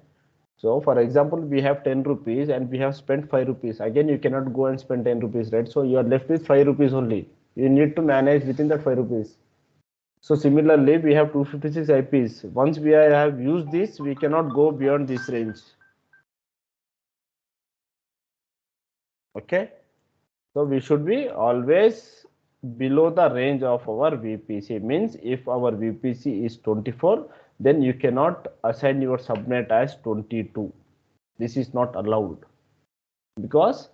So for example, we have 10 rupees and we have spent 5 rupees. Again, you cannot go and spend 10 rupees, right? So you are left with 5 rupees only. You need to manage within that 5 rupees. So similarly, we have 256 IPs. Once we have used this, we cannot go beyond this range. Okay. So we should be always below the range of our VPC. Means if our VPC is 24, then you cannot assign your subnet as 22. This is not allowed because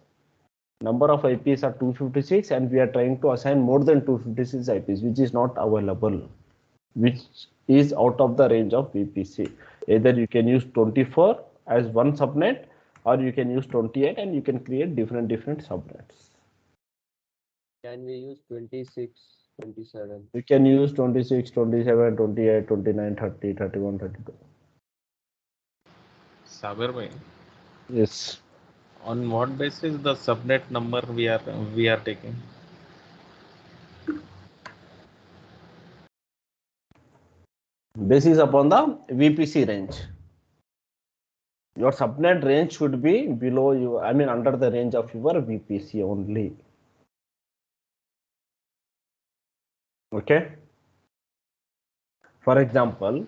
number of IPs are 256 and we are trying to assign more than 256 IPs, which is not available, which is out of the range of VPC. Either you can use 24 as one subnet or you can use 28 and you can create different subnets. Can we use 26, 27? You can use 26, 27, 28, 29, 30, 31, 32. Saber bhai, Yes. on what basis the subnet number we are taking? Basis upon the VPC range. Your subnet range should be below you, under the range of your VPC only. Okay. For example,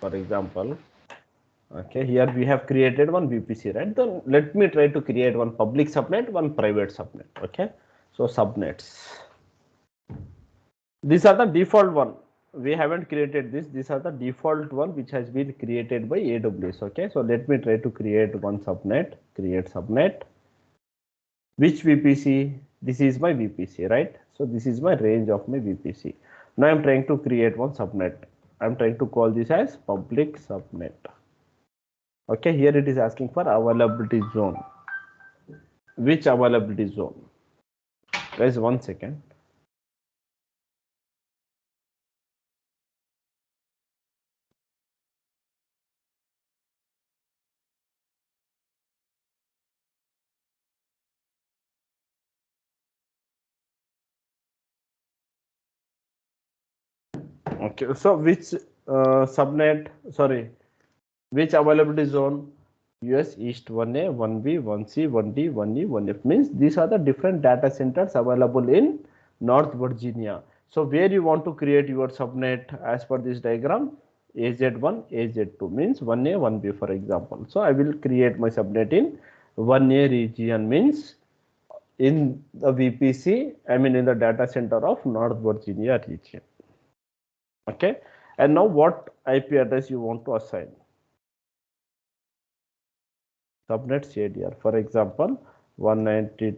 okay, here we have created one VPC, right? Then let me try to create one public subnet, one private subnet. Okay. So subnets. These are the default one. We haven't created this. These are the default one which has been created by AWS. Okay. So let me try to create one subnet. Create subnet. Which VPC? This is my VPC, right? So this is my range of my VPC. Now I'm trying to create one subnet. I'm trying to call this as public subnet. Okay, here it is asking for availability zone. Which availability zone? Guys, 1 second. Okay, so which subnet, sorry, which availability zone? US East 1A, 1B, 1C, 1D, 1E, 1F means these are the different data centers available in North Virginia. So where you want to create your subnet as per this diagram, AZ1, AZ2 means 1A, 1B for example. So I will create my subnet in 1A region means in the VPC, I mean in the data center of North Virginia region. Okay, and now what IP address you want to assign? Subnet CADR. For example, 190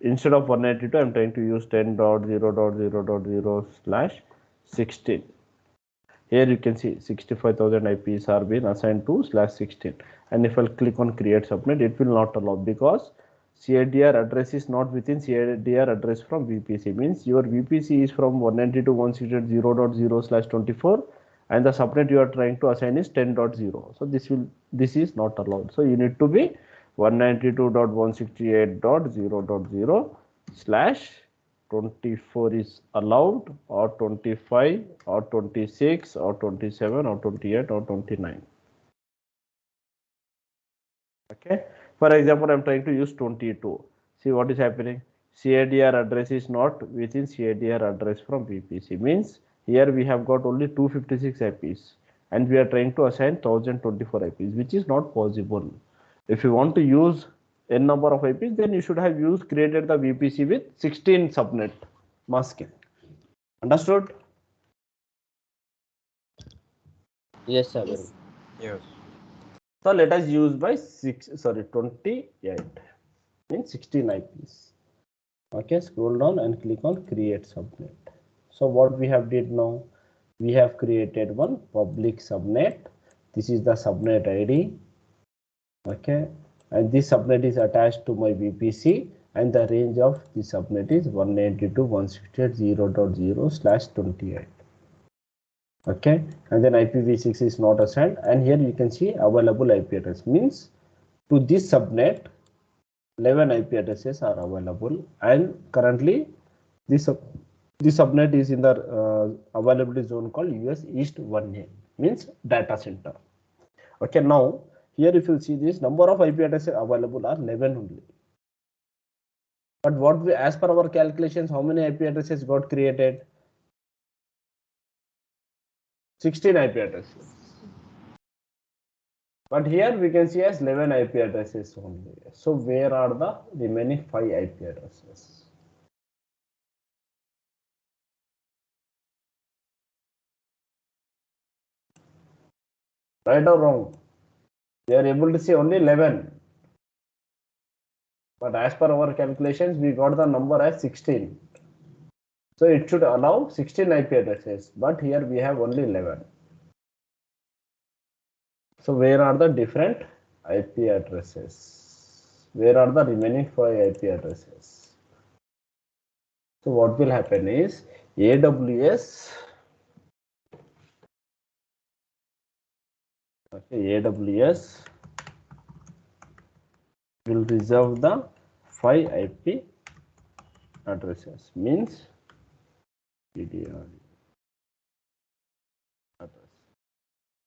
instead of 192, I'm trying to use 10.0.0.0/16. Here you can see 65,000 IPs are being assigned to /16. And if I'll click on create subnet, it will not allow because CADR address is not within CADR address from VPC. Means your VPC is from 192.168.0.0/24 and the subnet you are trying to assign is 10.0. So this is not allowed. So you need to be 192.168.0.0/24 is allowed, or 25 or 26 or 27 or 28 or 29. Okay, for example, I'm trying to use 22. See what is happening. CADR address is not within CADR address from VPC. Means here we have got only 256 IPs and we are trying to assign 1024 IPs, which is not possible. If you want to use n number of IPs, then you should have created the VPC with 16 subnet masking. Understood? Yes, sir. Yes. Yes. So let us use by 28 means 16 IPs. Okay, scroll down and click on create subnet. So what we have did now, we have created one public subnet. This is the subnet ID. Okay, and this subnet is attached to my VPC and the range of the subnet is 192.168.0.0/28. Okay, and then IPv6 is not assigned, and here you can see available IP address means to this subnet 11 IP addresses are available, and currently this subnet is in the availability zone called US East 1A means data center. Okay, now here if you see this number of IP addresses available are 11 only. But what we, as per our calculations, how many IP addresses got created? 16 IP addresses. But here we can see as 11 IP addresses only. So where are the remaining 5 IP addresses? Right or wrong? We are able to see only 11. But as per our calculations, we got the number as 16. So it should allow 16 IP addresses. But here we have only 11. So where are the different IP addresses? Where are the remaining 5 IP addresses? So what will happen is AWS will reserve the 5 IP addresses means PDR address.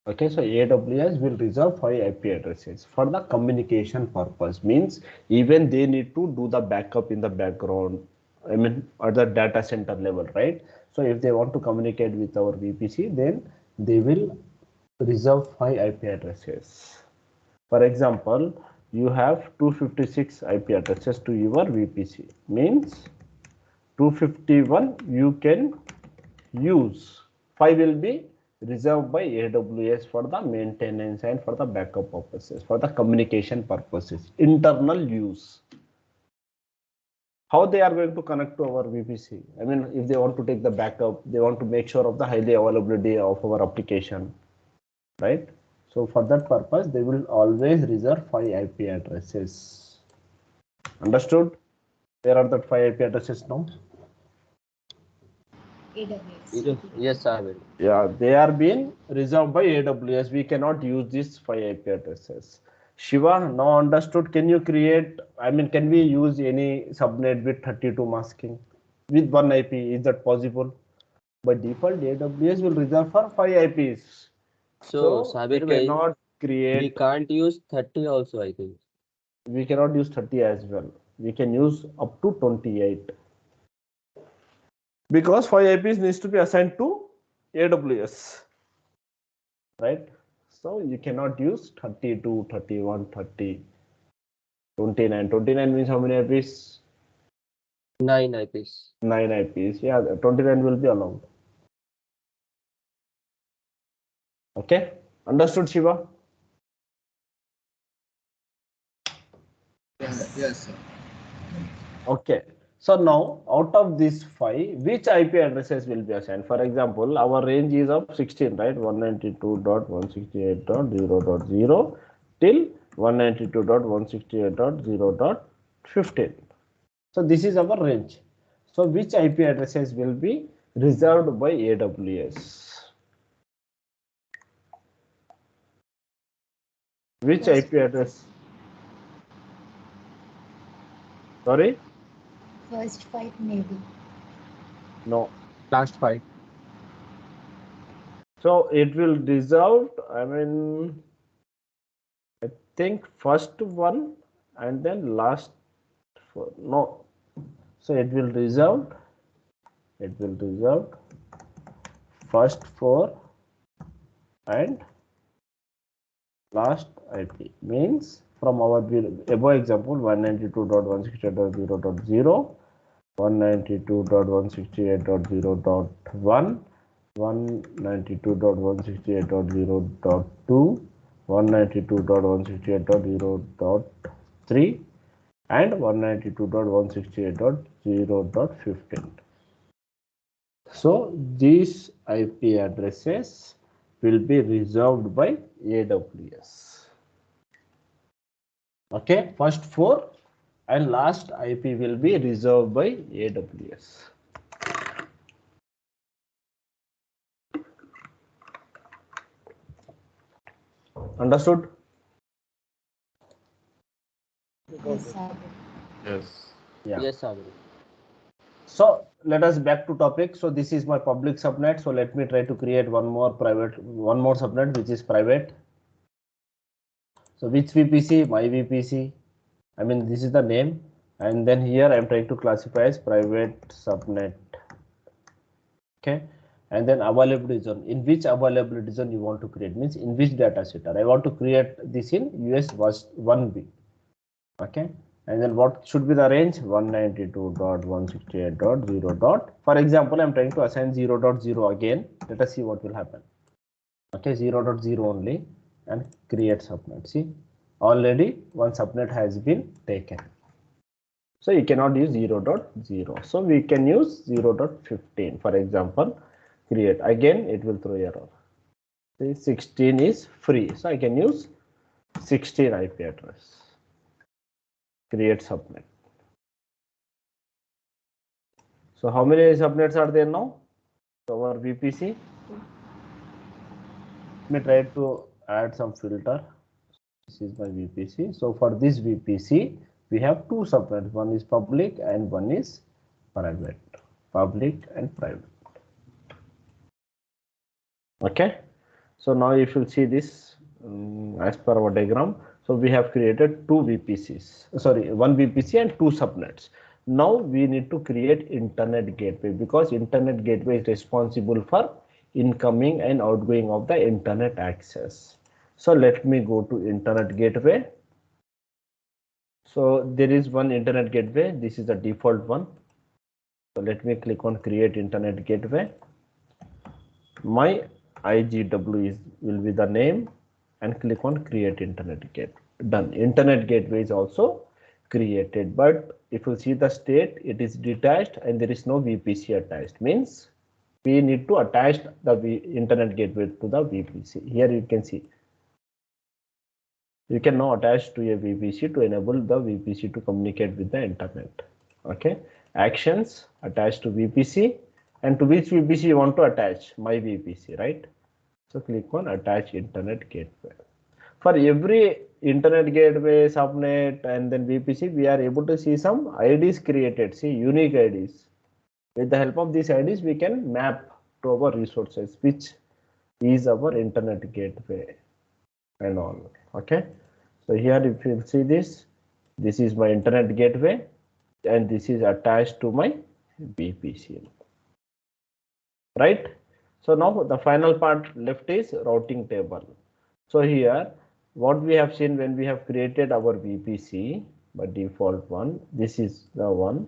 Okay, so AWS will reserve 5 IP addresses for the communication purpose. Means even they need to do the backup in the background. I mean at the data center level, right? So if they want to communicate with our VPC, then they will reserve 5 IP addresses. For example, you have 256 IP addresses to your VPC. Means 251 you can use. 5 will be reserved by AWS for the maintenance and for the backup purposes, for the communication purposes, internal use. How they are going to connect to our VPC? I mean, if they want to take the backup, they want to make sure of the highly availability of our application, right? So for that purpose, they will always reserve 5 IP addresses. Understood? Where are the 5 IP addresses now? AWS. Yes, I will. Yeah, they are being reserved by AWS. We cannot use these 5 IP addresses. Shiva, now understood. Can you create, I mean, can we use any subnet with 32 masking with one IP? Is that possible? By default, AWS will reserve for 5 IPs. So, So we Sabir bhai, cannot we create, can't use 30 also, I think. we cannot use 30 as well. We can use up to 28. Because 5 IPs needs to be assigned to AWS, right? So you cannot use 32, 31, 30, 29. 29 means how many IPs? 9 IPs. 9 IPs. Yeah, 29 will be allowed. Okay, understood, Shiva? Yes, sir. Okay. So now out of these 5, which IP addresses will be assigned? For example, our range is of 16, right? 192.168.0.0 till 192.168.0.15. So this is our range. So which IP addresses will be reserved by AWS? Which First IP address? Sorry? first 5 maybe. No. Last 5. So it will reserve, I mean, I think first one and then last four. No. So it will reserve first 4 and last IP. Means from our above example 192.168.0.0, 192.168.0.1, 192.168.0.2, 192.168.0.3 and 192.168.0.15. So these IP addresses will be reserved by AWS. Okay, first 4 and last IP will be reserved by AWS. Understood? Yes, Sabir. Yes. Yeah. Yes, Sabir. So let us back to topic. So this is my public subnet. So let me try to create one more subnet which is private. So which VPC? My VPC. I mean this is the name, and then here I am trying to classify as private subnet. Okay, and then availability zone. In which availability zone you want to create? Means in which data center? I want to create this in US 1B. Okay, and then what should be the range? 192.168.0. For example, I'm trying to assign 0.0 again. Let us see what will happen. Okay, 0.0 only, and create subnet. See, already one subnet has been taken. So you cannot use 0.0. So we can use 0.15. For example, create again, it will throw error. See, 16 is free, so I can use 16 IP address. Create subnet. So how many subnets are there now? So our VPC. Let me try to add some filter. This is my VPC. So for this VPC, we have 2 subnets. One is public and one is private. Public and private. Okay. So now if you see this as per our diagram, so we have created 2 VPCs. Sorry, 1 VPC and 2 subnets. Now we need to create internet gateway, because internet gateway is responsible for incoming and outgoing of the internet access. So let me go to internet gateway. So there is one internet gateway. This is the default one. So let me click on create internet gateway. My IGW will be the name, and click on create internet gateway. Done. Internet gateway is also created, but if you see the state, it is detached and there is no VPC attached. Means we need to attach the internet gateway to the VPC. Here you can see you can now attach to a VPC to enable the VPC to communicate with the internet. Okay, actions attached to VPC, and to which VPC you want to attach? My VPC, right? So click on attach internet gateway. For every internet gateway, subnet, and then VPC, we are able to see some IDs created. See, unique IDs. With the help of these IDs, we can map to our resources, which is our internet gateway and all. Okay, so here if you see this is my internet gateway and this is attached to my VPC, right? So now the final part left is routing table. So here what we have seen when we have created our VPC by default one, this is the one.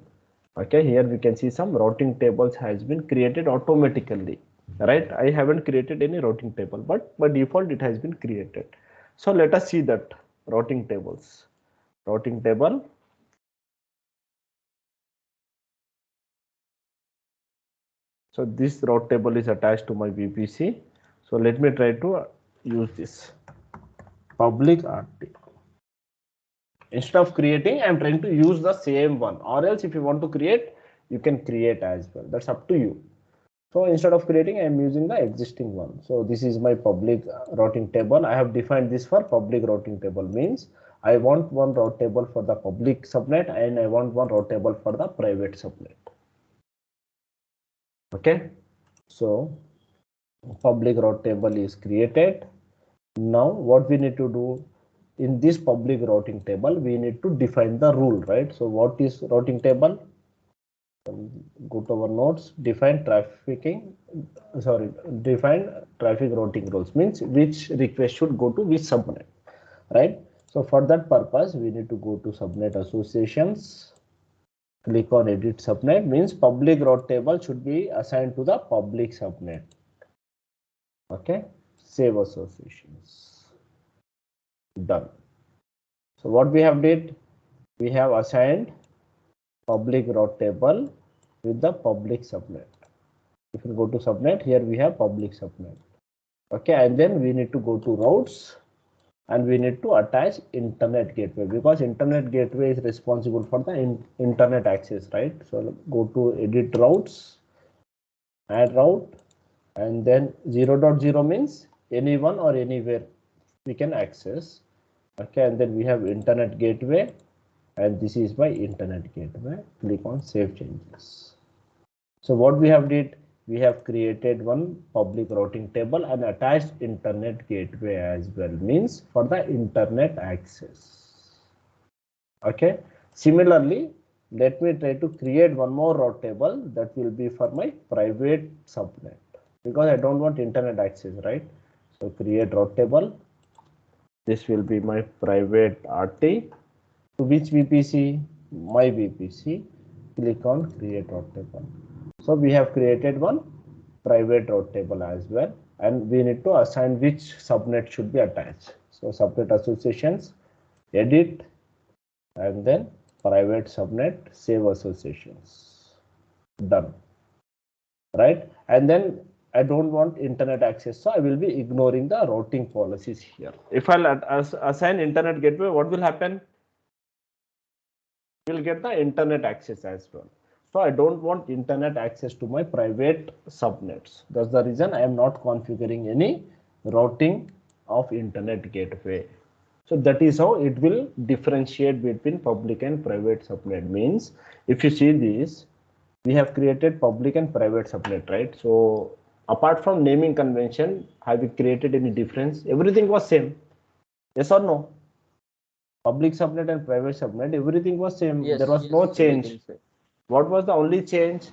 Okay, here we can see some routing tables has been created automatically, right? I haven't created any routing table, but by default it has been created. So let us see that routing tables. Routing table. So this route table is attached to my VPC. So let me try to use this public RT. Instead of creating, I'm trying to use the same one, or else if you want to create, you can create as well. That's up to you. So instead of creating, I'm using the existing one. So this is my public routing table. I have defined this for public routing table, means I want one route table for the public subnet and I want one route table for the private subnet. Okay, so public route table is created. Now what we need to do in this public routing table, we need to define the rule, right? So what is routing table? Go to our notes, define traffic routing rules, means which request should go to which subnet, right? So for that purpose, we need to go to subnet associations, click on edit subnet, means public route table should be assigned to the public subnet. Okay, save associations. Done. So what we have did, we have assigned public route table with the public subnet. If you go to subnet, here we have public subnet. Okay, and then we need to go to routes and we need to attach internet gateway, because internet gateway is responsible for the internet access, right? So go to edit routes, add route, and then 0.0 means anyone or anywhere we can access. Okay, and then we have internet gateway, and this is my internet gateway. Click on save changes. So what we have did, we have created one public routing table and attached internet gateway as well, means for the internet access. Okay, similarly, let me try to create one more route table that will be for my private subnet, because I don't want internet access, right? So create route table. This will be my private RT. To which VPC? My VPC. Click on create route table. So we have created one private route table as well, and we need to assign which subnet should be attached. So subnet associations, edit, and then private subnet, save associations. Done. Right? And then I don't want internet access, so I will be ignoring the routing policies here. If I'll assign internet gateway, what will happen? You'll get the internet access as well. So I don't want internet access to my private subnets. That's the reason I am not configuring any routing of internet gateway. So that is how it will differentiate between public and private subnet. Means if you see this, we have created public and private subnet, right? So apart from naming convention, have we created any difference? Everything was same. Yes or no? Public subnet and private subnet, everything was same. Yes, there was yes, no change. everything same. What was the only change?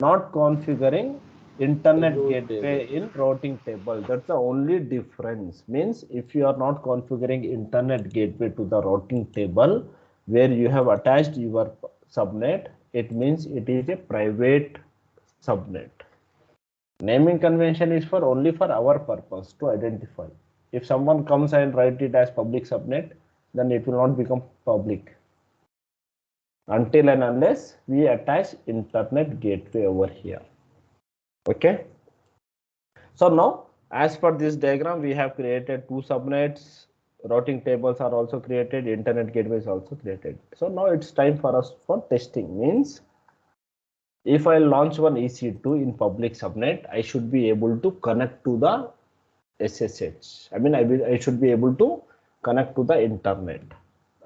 Not configuring internet Route gateway table. in routing table. That's the only difference. Means if you are not configuring internet gateway to the routing table where you have attached your subnet, it means it is a private subnet. Naming convention is for only for our purpose to identify. If someone comes and write it as public subnet, then it will not become public until and unless we attach internet gateway over here. Okay. So now, as per this diagram, we have created two subnets. Routing tables are also created. Internet gateway is also created. So now it's time for us for testing. Means if I launch one EC2 in public subnet, I should be able to connect to the SSH. I mean, I should be able to connect to the internet.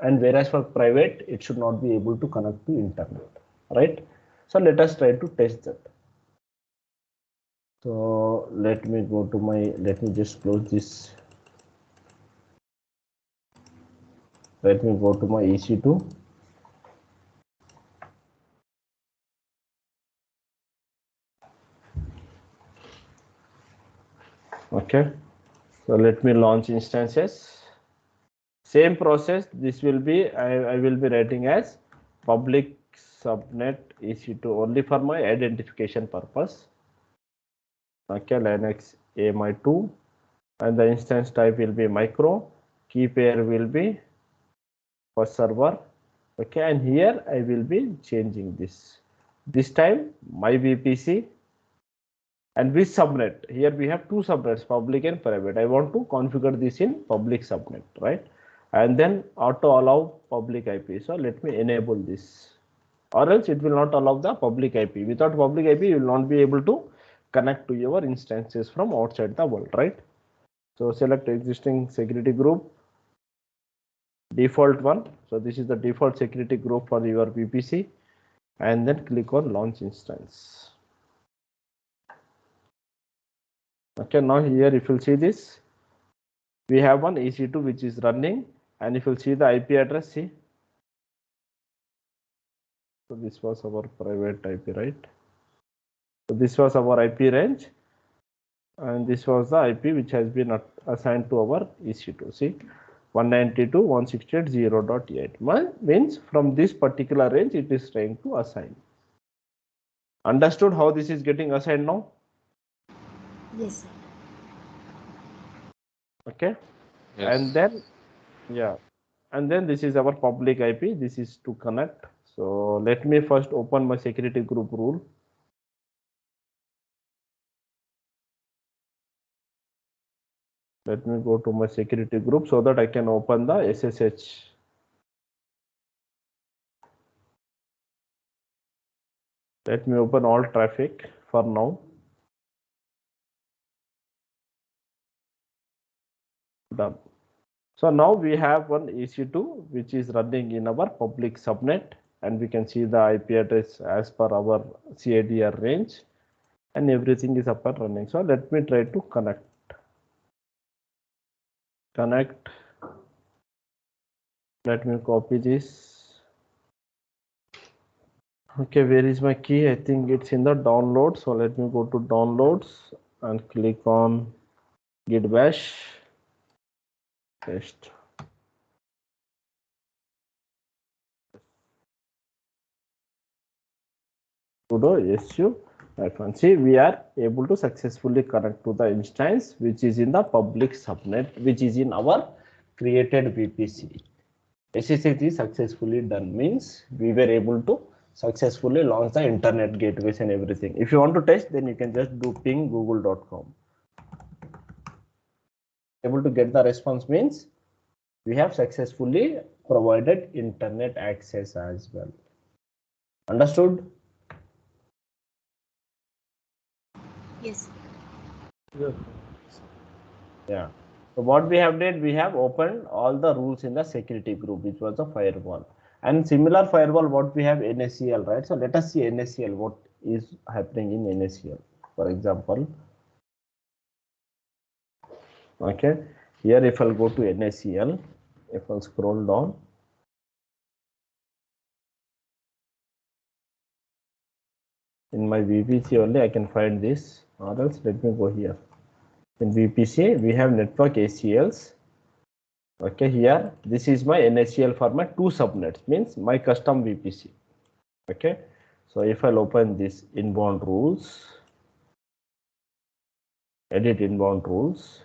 And whereas for private, it should not be able to connect to internet, right? So let us try to test that. So let me go to my, let me just close this. Let me go to my EC2. Okay, so let me launch instances. Same process. This will be, I will be writing as public subnet EC2 only for my identification purpose. Okay, Linux AMI2, and the instance type will be micro, key pair will be for server. Okay, and here I will be changing this time my VPC, and with subnet. Here we have two subnets, public and private. I want to configure this in public subnet, right? And then auto allow public IP. So let me enable this, or else it will not allow the public IP. Without public IP, you will not be able to connect to your instances from outside the world, right? So select existing security group, default one. So this is the default security group for your VPC, and then click on launch instance. Okay, now here if you see this, we have one EC2 which is running, and if you see the IP address, see, so this was our private IP, right? So this was our IP range, and this was the IP which has been assigned to our EC2. See, 192.168.0.8 means from this particular range it is trying to assign. Understood how this is getting assigned now? Yes, sir. Okay. Yes. And then, yeah, and then this is our public IP. This is to connect. So let me first open my security group rule. Let me go to my security group so that I can open the SSH. Let me open all traffic for now. Done. So now we have one EC2 which is running in our public subnet, and we can see the IP address as per our CIDR range, and everything is up and running. So let me try to connect. Let me copy this. Okay, where is my key? I think it's in the download. So let me go to downloads and click on git bash. Paste. Sudo su. See, we are able to successfully connect to the instance which is in the public subnet, which is in our created VPC. SSH is successfully done, means we were able to successfully launch the internet gateways and everything. If you want to test, then you can just do ping google.com. Able to get the response means we have successfully provided internet access as well. Understood? Yes. Yeah. So what we have did, we have opened all the rules in the security group, which was a firewall. And similar firewall, what we have NACL, right? So let us see NACL, what is happening in NACL. For example, okay, here if I'll go to NACL, if I'll scroll down, in my VPC only I can find this, or else let me go here. In VPC, we have network ACLs. Okay, here this is my NACL for my two subnets, means my custom VPC. Okay, so if I'll open this inbound rules, edit inbound rules,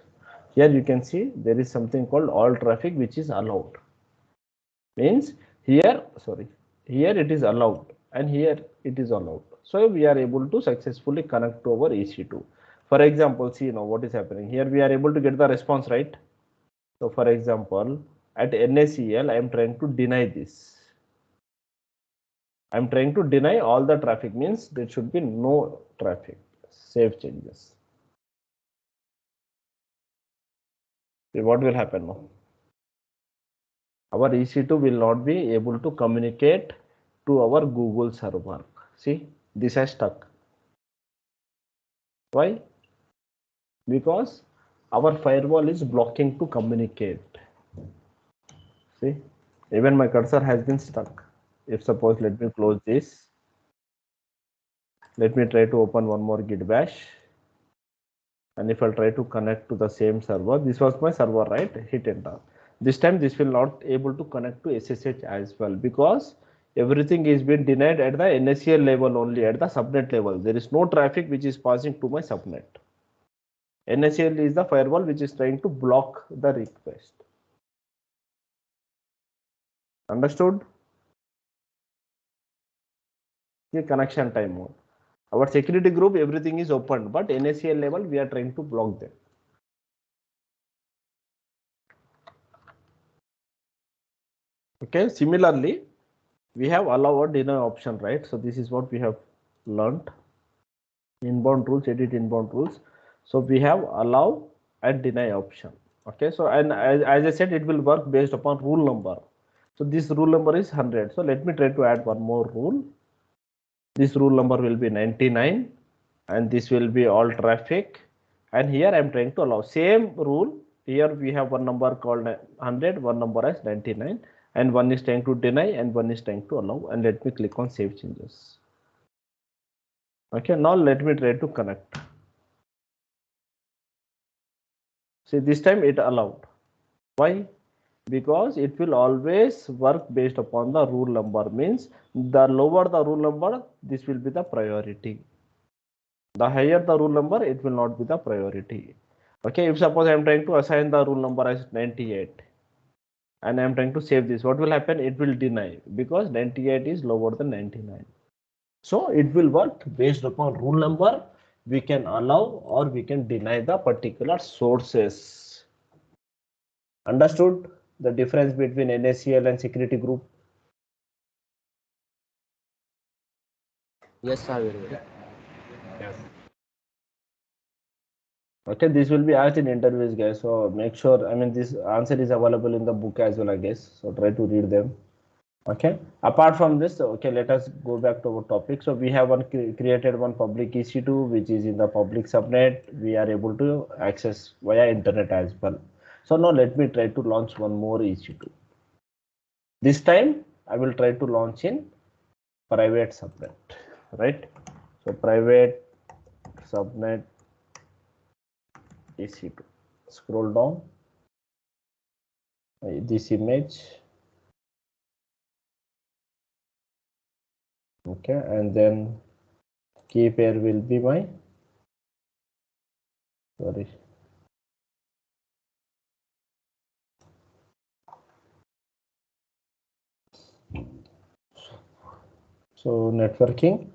here you can see there is something called all traffic which is allowed. Means here, sorry, here it is allowed and here it is allowed. So we are able to successfully connect to our EC2. For example, see now what is happening here. We are able to get the response, right? So for example, at NACL, I am trying to deny this. I am trying to deny all the traffic, means there should be no traffic. Save changes. See what will happen now. Our EC2 will not be able to communicate to our Google server. See, this has stuck. Why? Because our firewall is blocking to communicate. See, even my cursor has been stuck. If suppose, let me close this. Let me try to open one more git bash. And if I'll try to connect to the same server, this was my server, right? Hit enter. This time this will not able to connect to SSH as well, because everything is being denied at the NACL level only, at the subnet level. There is no traffic which is passing to my subnet. NACL is the firewall which is trying to block the request. Understood? The connection time mode. Our security group, everything is open, but NACL level we are trying to block them. Okay, similarly, we have allow or deny option, right? So this is what we have learned. Inbound rules, edit inbound rules. So we have allow and deny option. Okay, so and as I said, it will work based upon rule number. So this rule number is 100. So let me try to add one more rule. This rule number will be 99, and this will be all traffic. And here I am trying to allow same rule. Here we have one number called 100, one number as 99, and one is trying to deny and one is trying to allow. And let me click on save changes. Okay, now let me try to connect. See, this time it allowed. Why? Because it will always work based upon the rule number. Means the lower the rule number, this will be the priority. The higher the rule number, it will not be the priority. Okay, if suppose I am trying to assign the rule number as 98 and I am trying to save this, what will happen? It will deny, because 98 is lower than 99. So it will work based upon rule number. We can allow or we can deny the particular sources. Understood the difference between NACL and security group? Yes, Sabir. Yes. Okay, this will be asked in interviews, guys. So make sure, I mean, this answer is available in the book as well, I guess. So try to read them. Okay, apart from this, okay, let us go back to our topic. So we have created one public EC2 which is in the public subnet. We are able to access via internet as well. So now let me try to launch one more EC2. This time I will try to launch in private subnet, right? So private subnet EC2. Scroll down this image. Okay, and then key pair will be my, sorry, so networking,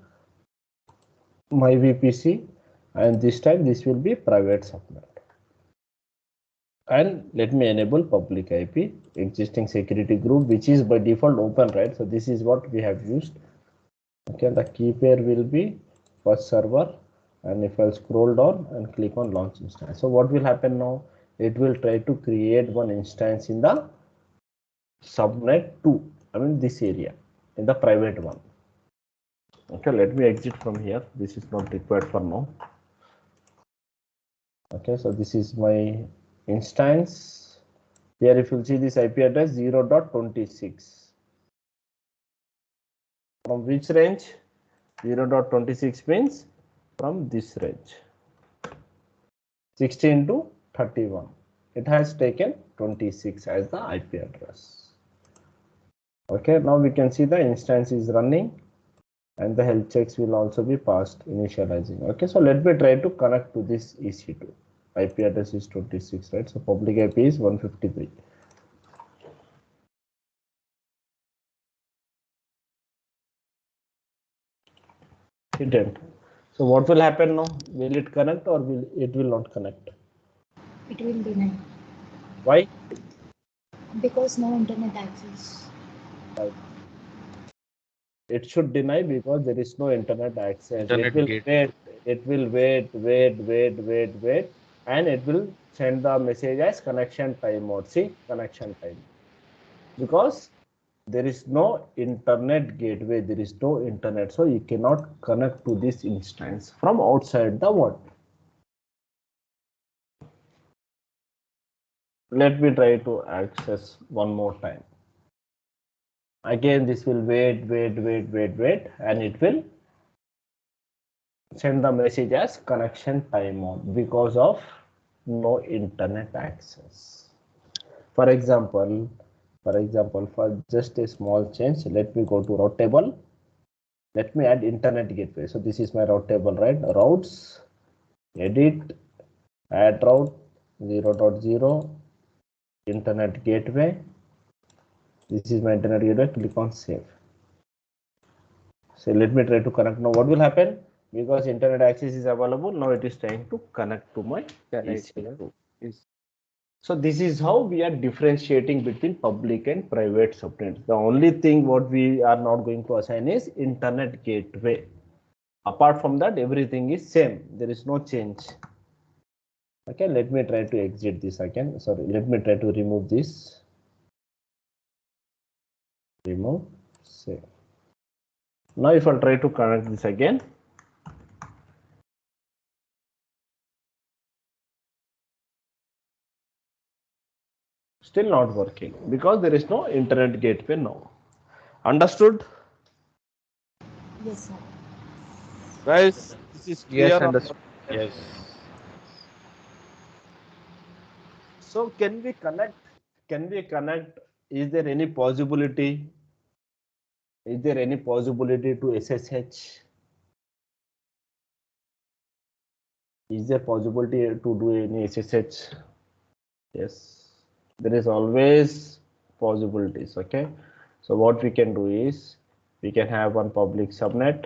my VPC, and this time this will be private subnet. And let me enable public IP, existing security group, which is by default open, right? So this is what we have used. Okay, the key pair will be first server, and if I'll scroll down and click on launch instance, so what will happen now? It will try to create one instance in the subnet 2, I mean this area, in the private one. Okay, let me exit from here. This is not required for now. Okay, so this is my instance. Here if you see this IP address 0.26. From which range? 0.26 means from this range. 16 to 31. It has taken 26 as the IP address. Okay, now we can see the instance is running and the health checks will also be passed initializing. Okay, so let me try to connect to this EC2. IP address is 26, right? So public IP is 153. Hidden. So what will happen now? Will it connect or will it not connect? It will deny Why? because no internet access. Right. It should deny because there is no internet access. Internet It will gate. wait. It will wait, and it will send the message as connection timeout. See, connection time. Because there is no internet gateway, there is no internet, so you cannot connect to this instance from outside the what? let me try to access one more time. Again, this will wait, and it will send the message as connection timeout because of no internet access. For example, for just a small change, let me go to route table. Let me add internet gateway. So this is my route table, right? Routes, edit, add route 0.0, internet gateway. This is my internet gateway. Click on save. So let me try to connect now. What will happen? Because internet access is available, now it is trying to connect to my EC2. So this is how we are differentiating between public and private subnets. The only thing what we are not going to assign is internet gateway. Apart from that, everything is same. There is no change. Okay, let me try to exit this again. Sorry, let me try to remove this. Remove, save. Now if I try to connect this again, still not working because there is no internet gateway now. Understood? Yes, sir. Guys, this is clear. Yes, understood. Yes. So can we connect? Can we connect? Is there any possibility? Is there any possibility to SSH? Is there possibility to do any SSH? Yes, there is always possibilities. Okay, so what we can do is we can have one public subnet.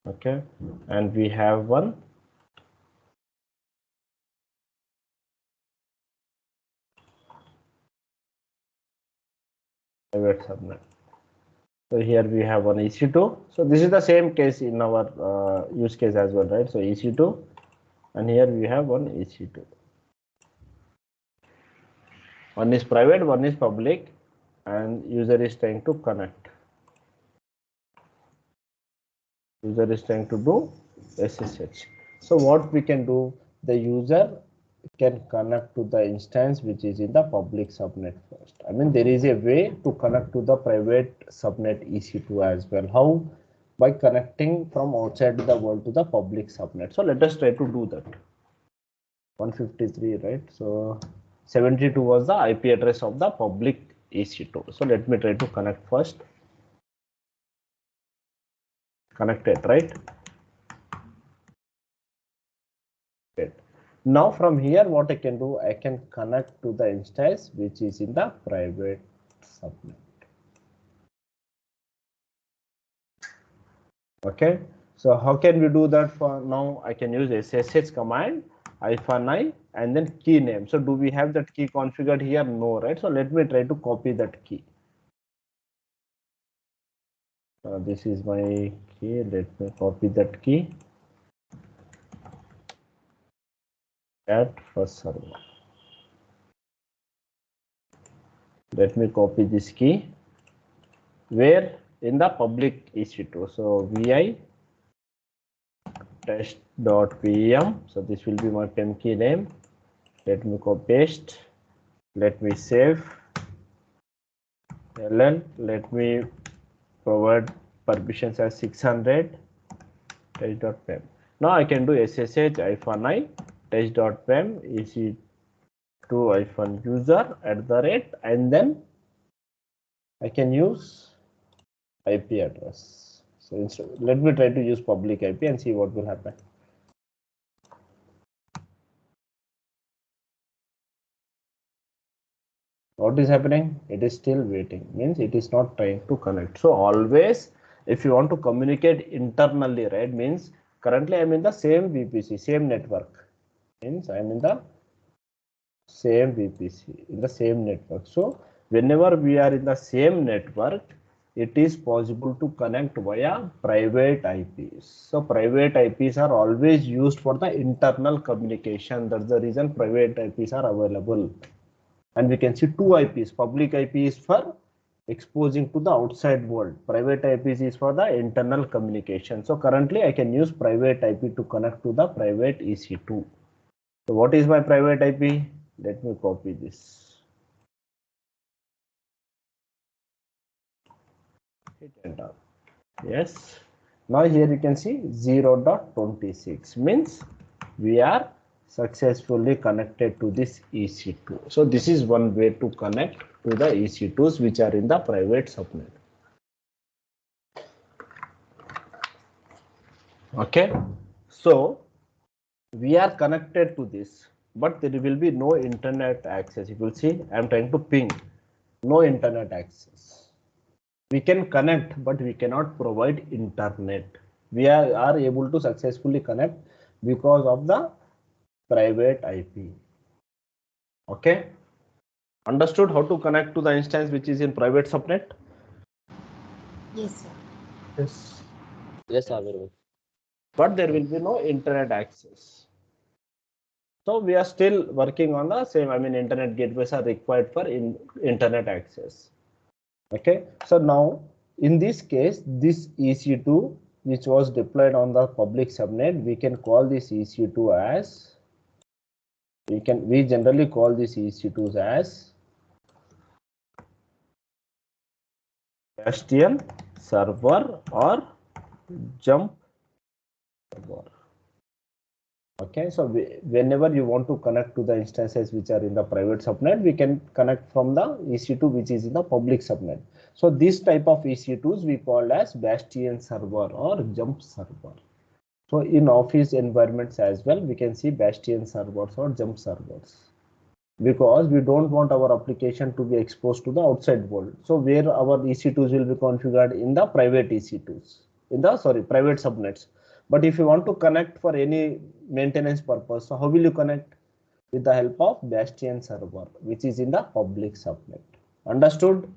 Okay, and we have one private subnet. So here we have one EC2. So this is the same case in our use case as well, right? So EC2, and here we have one EC2. One is private, one is public, and user is trying to connect. User is trying to do SSH. So what we can do, the user can connect to the instance which is in the public subnet first. I mean, there is a way to connect to the private subnet EC2 as well. How? By connecting from outside the world to the public subnet. So let us try to do that. 153, right? So 72 was the IP address of the public EC2. So let me try to connect first. Connected, right? Great. Now from here, what I can do, I can connect to the instance which is in the private subnet. Okay, so how can we do that? For now, I can use SSH command -i and then key name. So do we have that key configured here? No, right? So let me try to copy that key. This is my key. Let me copy that key. At first server. Let me copy this key. Where? In the public EC2. So vi test.pem. So this will be my PEM key name. Let me copy paste. Let me save. LL. Let me provide permissions as 600. Test.pem. Now I can do SSH -i test.pem EC2-user and then I can use IP address. So let me try to use public IP and see what will happen. What is happening? It is still waiting, means it is not trying to connect. So always, if you want to communicate internally, right, means currently I'm in the same VPC, same network, means I'm in the same VPC, in the same network. So whenever we are in the same network, it is possible to connect via private IPs. So private IPs are always used for the internal communication. That's the reason private IPs are available. And we can see two IPs. Public IP is for exposing to the outside world. Private IPs is for the internal communication. So currently I can use private IP to connect to the private EC2. So what is my private IP? Let me copy this. Hit enter. Yes. Now here you can see 0.26 means we are successfully connected to this EC2. So this is one way to connect to the EC2s which are in the private subnet. Okay. So we are connected to this, but there will be no internet access. You will see I am trying to ping, no internet access. We can connect, but we cannot provide internet. We are able to successfully connect because of the private IP. Okay. Understood how to connect to the instance which is in private subnet? Yes, sir. Yes. Yes, Saber. But there will be no internet access. So we are still working on the same. I mean, internet gateways are required for internet access. Okay. So now in this case, this EC2 which was deployed on the public subnet, we can call this EC2 as we generally call this EC2s as Bastion server or jump server. Okay, so whenever you want to connect to the instances which are in the private subnet, we can connect from the EC2 which is in the public subnet. So this type of EC2s we call as Bastion server or jump server. So in office environments as well, we can see Bastion servers or jump servers, because we don't want our application to be exposed to the outside world. So where our EC2s will be configured in the private EC2s, in the private subnets. But if you want to connect for any maintenance purpose, so how will you connect? With the help of Bastion server, which is in the public subnet. Understood?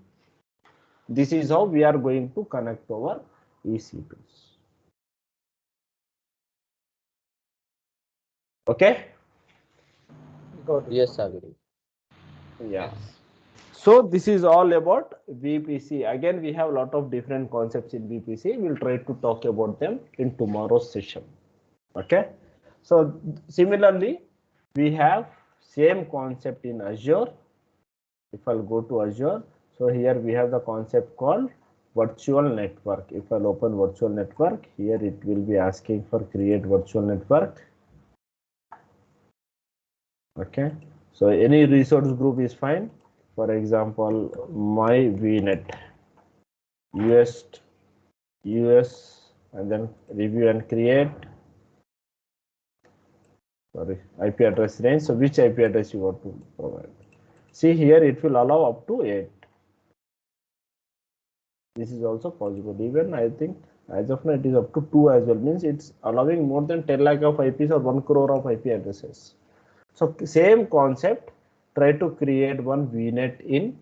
This is how we are going to connect our EC2s. Okay? Yes, Saber. Yeah. So this is all about VPC. Again, we have a lot of different concepts in VPC. We'll try to talk about them in tomorrow's session. Okay. So similarly, we have same concept in Azure. If I'll go to Azure, so here we have the concept called virtual network. If I'll open virtual network, here it will be asking for create virtual network. Okay. So any resource group is fine. For example, my VNet, US, and then review and create. IP address range. So which IP address you want to provide? See here, it will allow up to 8. This is also possible. Even I think as of now it is up to 2 as well. Means it's allowing more than 10 lakh of IPs or 1 crore of IP addresses. So same concept. Try to create one VNet in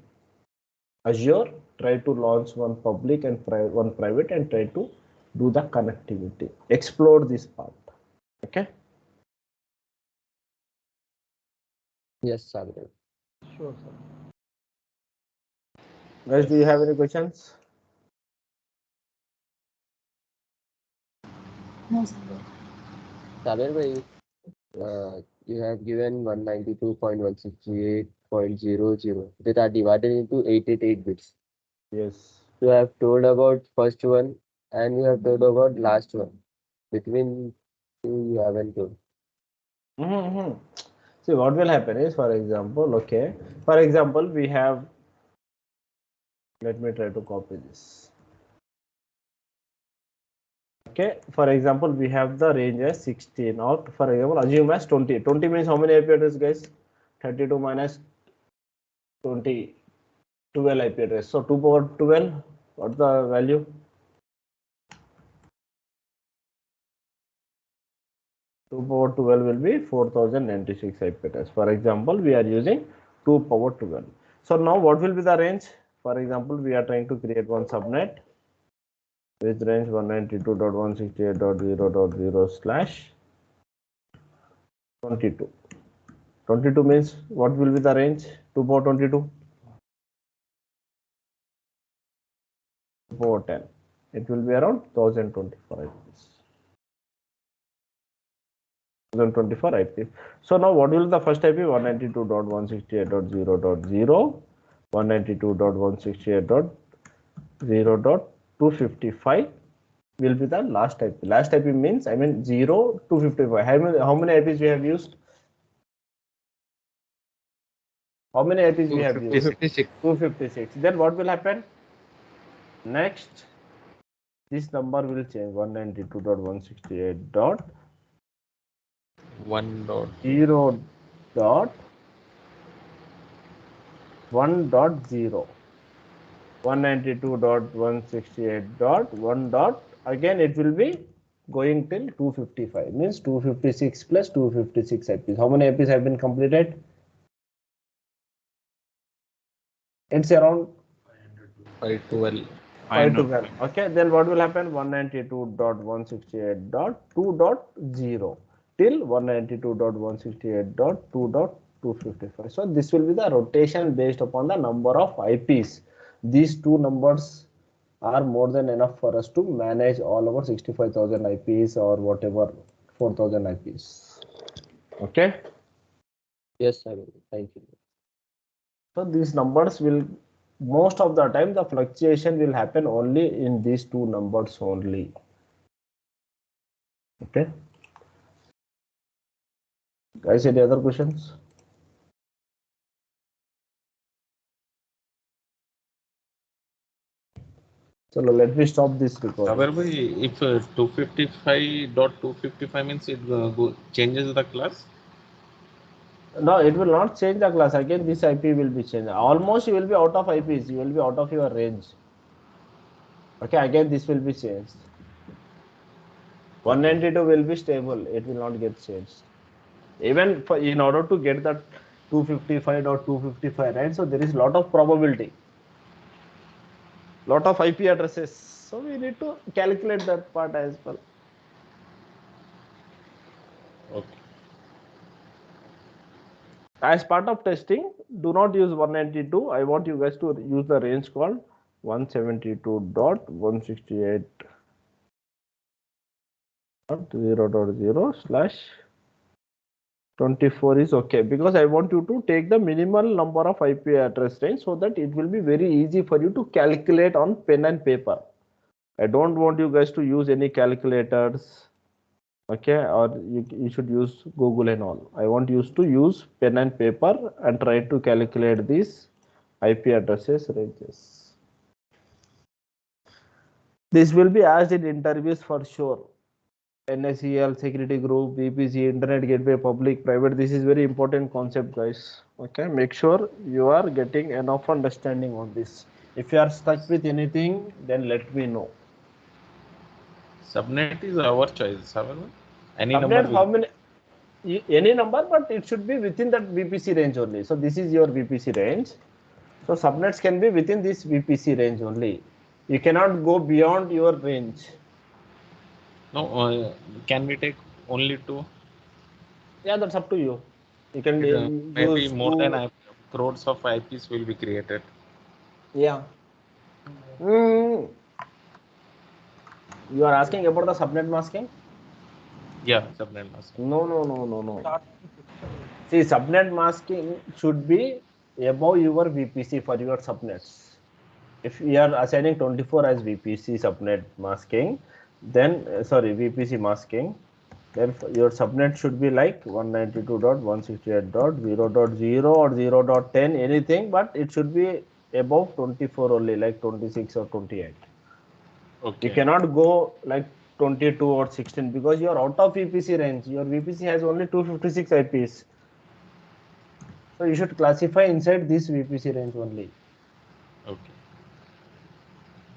Azure, try to launch one public and one private, and try to do the connectivity. Explore this part. Okay. Yes, Saber. Sure, sir. Guys, do you have any questions? No, sir. Saber, you have given 192.168.00 that are divided into 888 bits. Yes. You have told about first one and you have told about last one. Between two, you haven't told. See, what will happen is, for example, okay, for example, we have, let me try to copy this. Okay, for example, we have the range as 16, or for example, assume as 20. 20 means how many IP address, guys? 32 minus 20, 12 IP address. So 2 power 12, what's the value? Two power 12 will be 4096 IP address. For example, we are using 2 power 12. So now what will be the range? For example, we are trying to create one subnet with range 192.168.0.0/22. 22 means what will be the range? 2 power 22. Over 10. It will be around 1024 IPs. 1024 IPs. So now what will the first IP? 192.168.0.0, 192.168.0.255 will be the last IP. Last IP means, I mean, 0 to 55. How many IPs we have used? How many IPs we have used? 256. 256. Then what will happen? Next, this number will change. 192.168.0.1 1 dot. dot 1.0. 192.168.1 dot, again it will be going till 255, means 256 plus 256 IPs. How many IPs have been completed? It's around 512. 512. Okay, then what will happen? 192.168.2.0 till 192.168.2.255. So this will be the rotation based upon the number of IPs. These two numbers are more than enough for us to manage all our 65,000 IPs or whatever 4,000 IPs. Okay. Yes, sir. Thank you. So these numbers will, most of the time the fluctuation will happen only in these two numbers only. Okay. Guys, any other questions? So let me stop this recording. Saber bhai, if 255.255 means it changes the class. No, it will not change the class. Again, this IP will be changed. Almost you will be out of IPs. You will be out of your range. Okay, again this will be changed. 192 will be stable. It will not get changed. Even for, in order to get that 255.255, right? So there is lot of probability, lot of IP addresses. So we need to calculate that part as well. Okay. As part of testing, do not use 192. I want you guys to use the range called 172.168.0.0/24 is okay, because I want you to take the minimal number of IP address range so that it will be very easy for you to calculate on pen and paper. I don't want you guys to use any calculators, okay, or you should use Google and all. I want you to use pen and paper and try to calculate these IP addresses ranges. This will be asked in interviews for sure. NSEL, security group, VPC, internet gateway, public, private. This is very important concept, guys. Okay, make sure you are getting enough understanding on this. If you are stuck with anything, then let me know. Subnet is our choice. Saber bhai. Any Subnet, number. how many? Any number, but it should be within that VPC range only. So this is your VPC range. So subnets can be within this VPC range only. You cannot go beyond your range. No, can we take only 2? Yeah, that's up to you. You can Maybe use more two. than crores of IPs will be created. Yeah. You are asking about the subnet masking? Yeah, subnet masking. No. See, subnet masking should be above your VPC for your subnets. If we are assigning 24 as VPC subnet masking, then VPC masking, then your subnet should be like 192.168.0.0 or 0.10, anything, but it should be above 24 only, like 26 or 28. Okay. You cannot go like 22 or 16 because you are out of VPC range. Your VPC has only 256 IPs. So you should classify inside this VPC range only. Okay.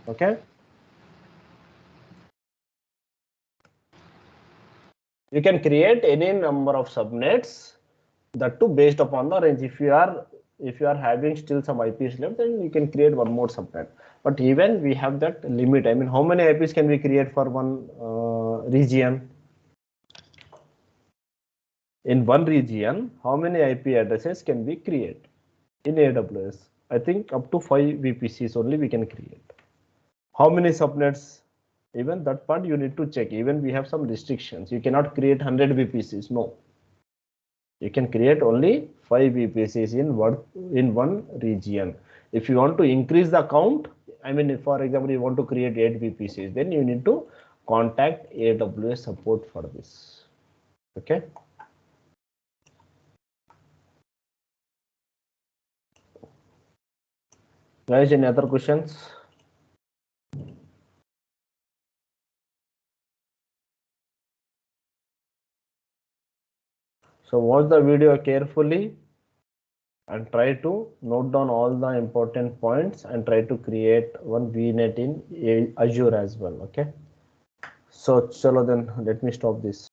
Okay. You can create any number of subnets, that too based upon the range. If you are having still some IPs left, then you can create one more subnet. But even we have that limit. I mean, how many IPs can we create for one region? In one region, how many IP addresses can we create in AWS? I think up to 5 VPCs only we can create. How many subnets? Even that part you need to check. Even we have some restrictions. You cannot create 100 VPCs. No. You can create only 5 VPCs in one region. If you want to increase the count, I mean, for example, you want to create 8 VPCs, then you need to contact AWS support for this. Okay. Guys, any other questions? So watch the video carefully and try to note down all the important points and try to create one VNet in Azure as well. Okay. So chalo then let me stop this.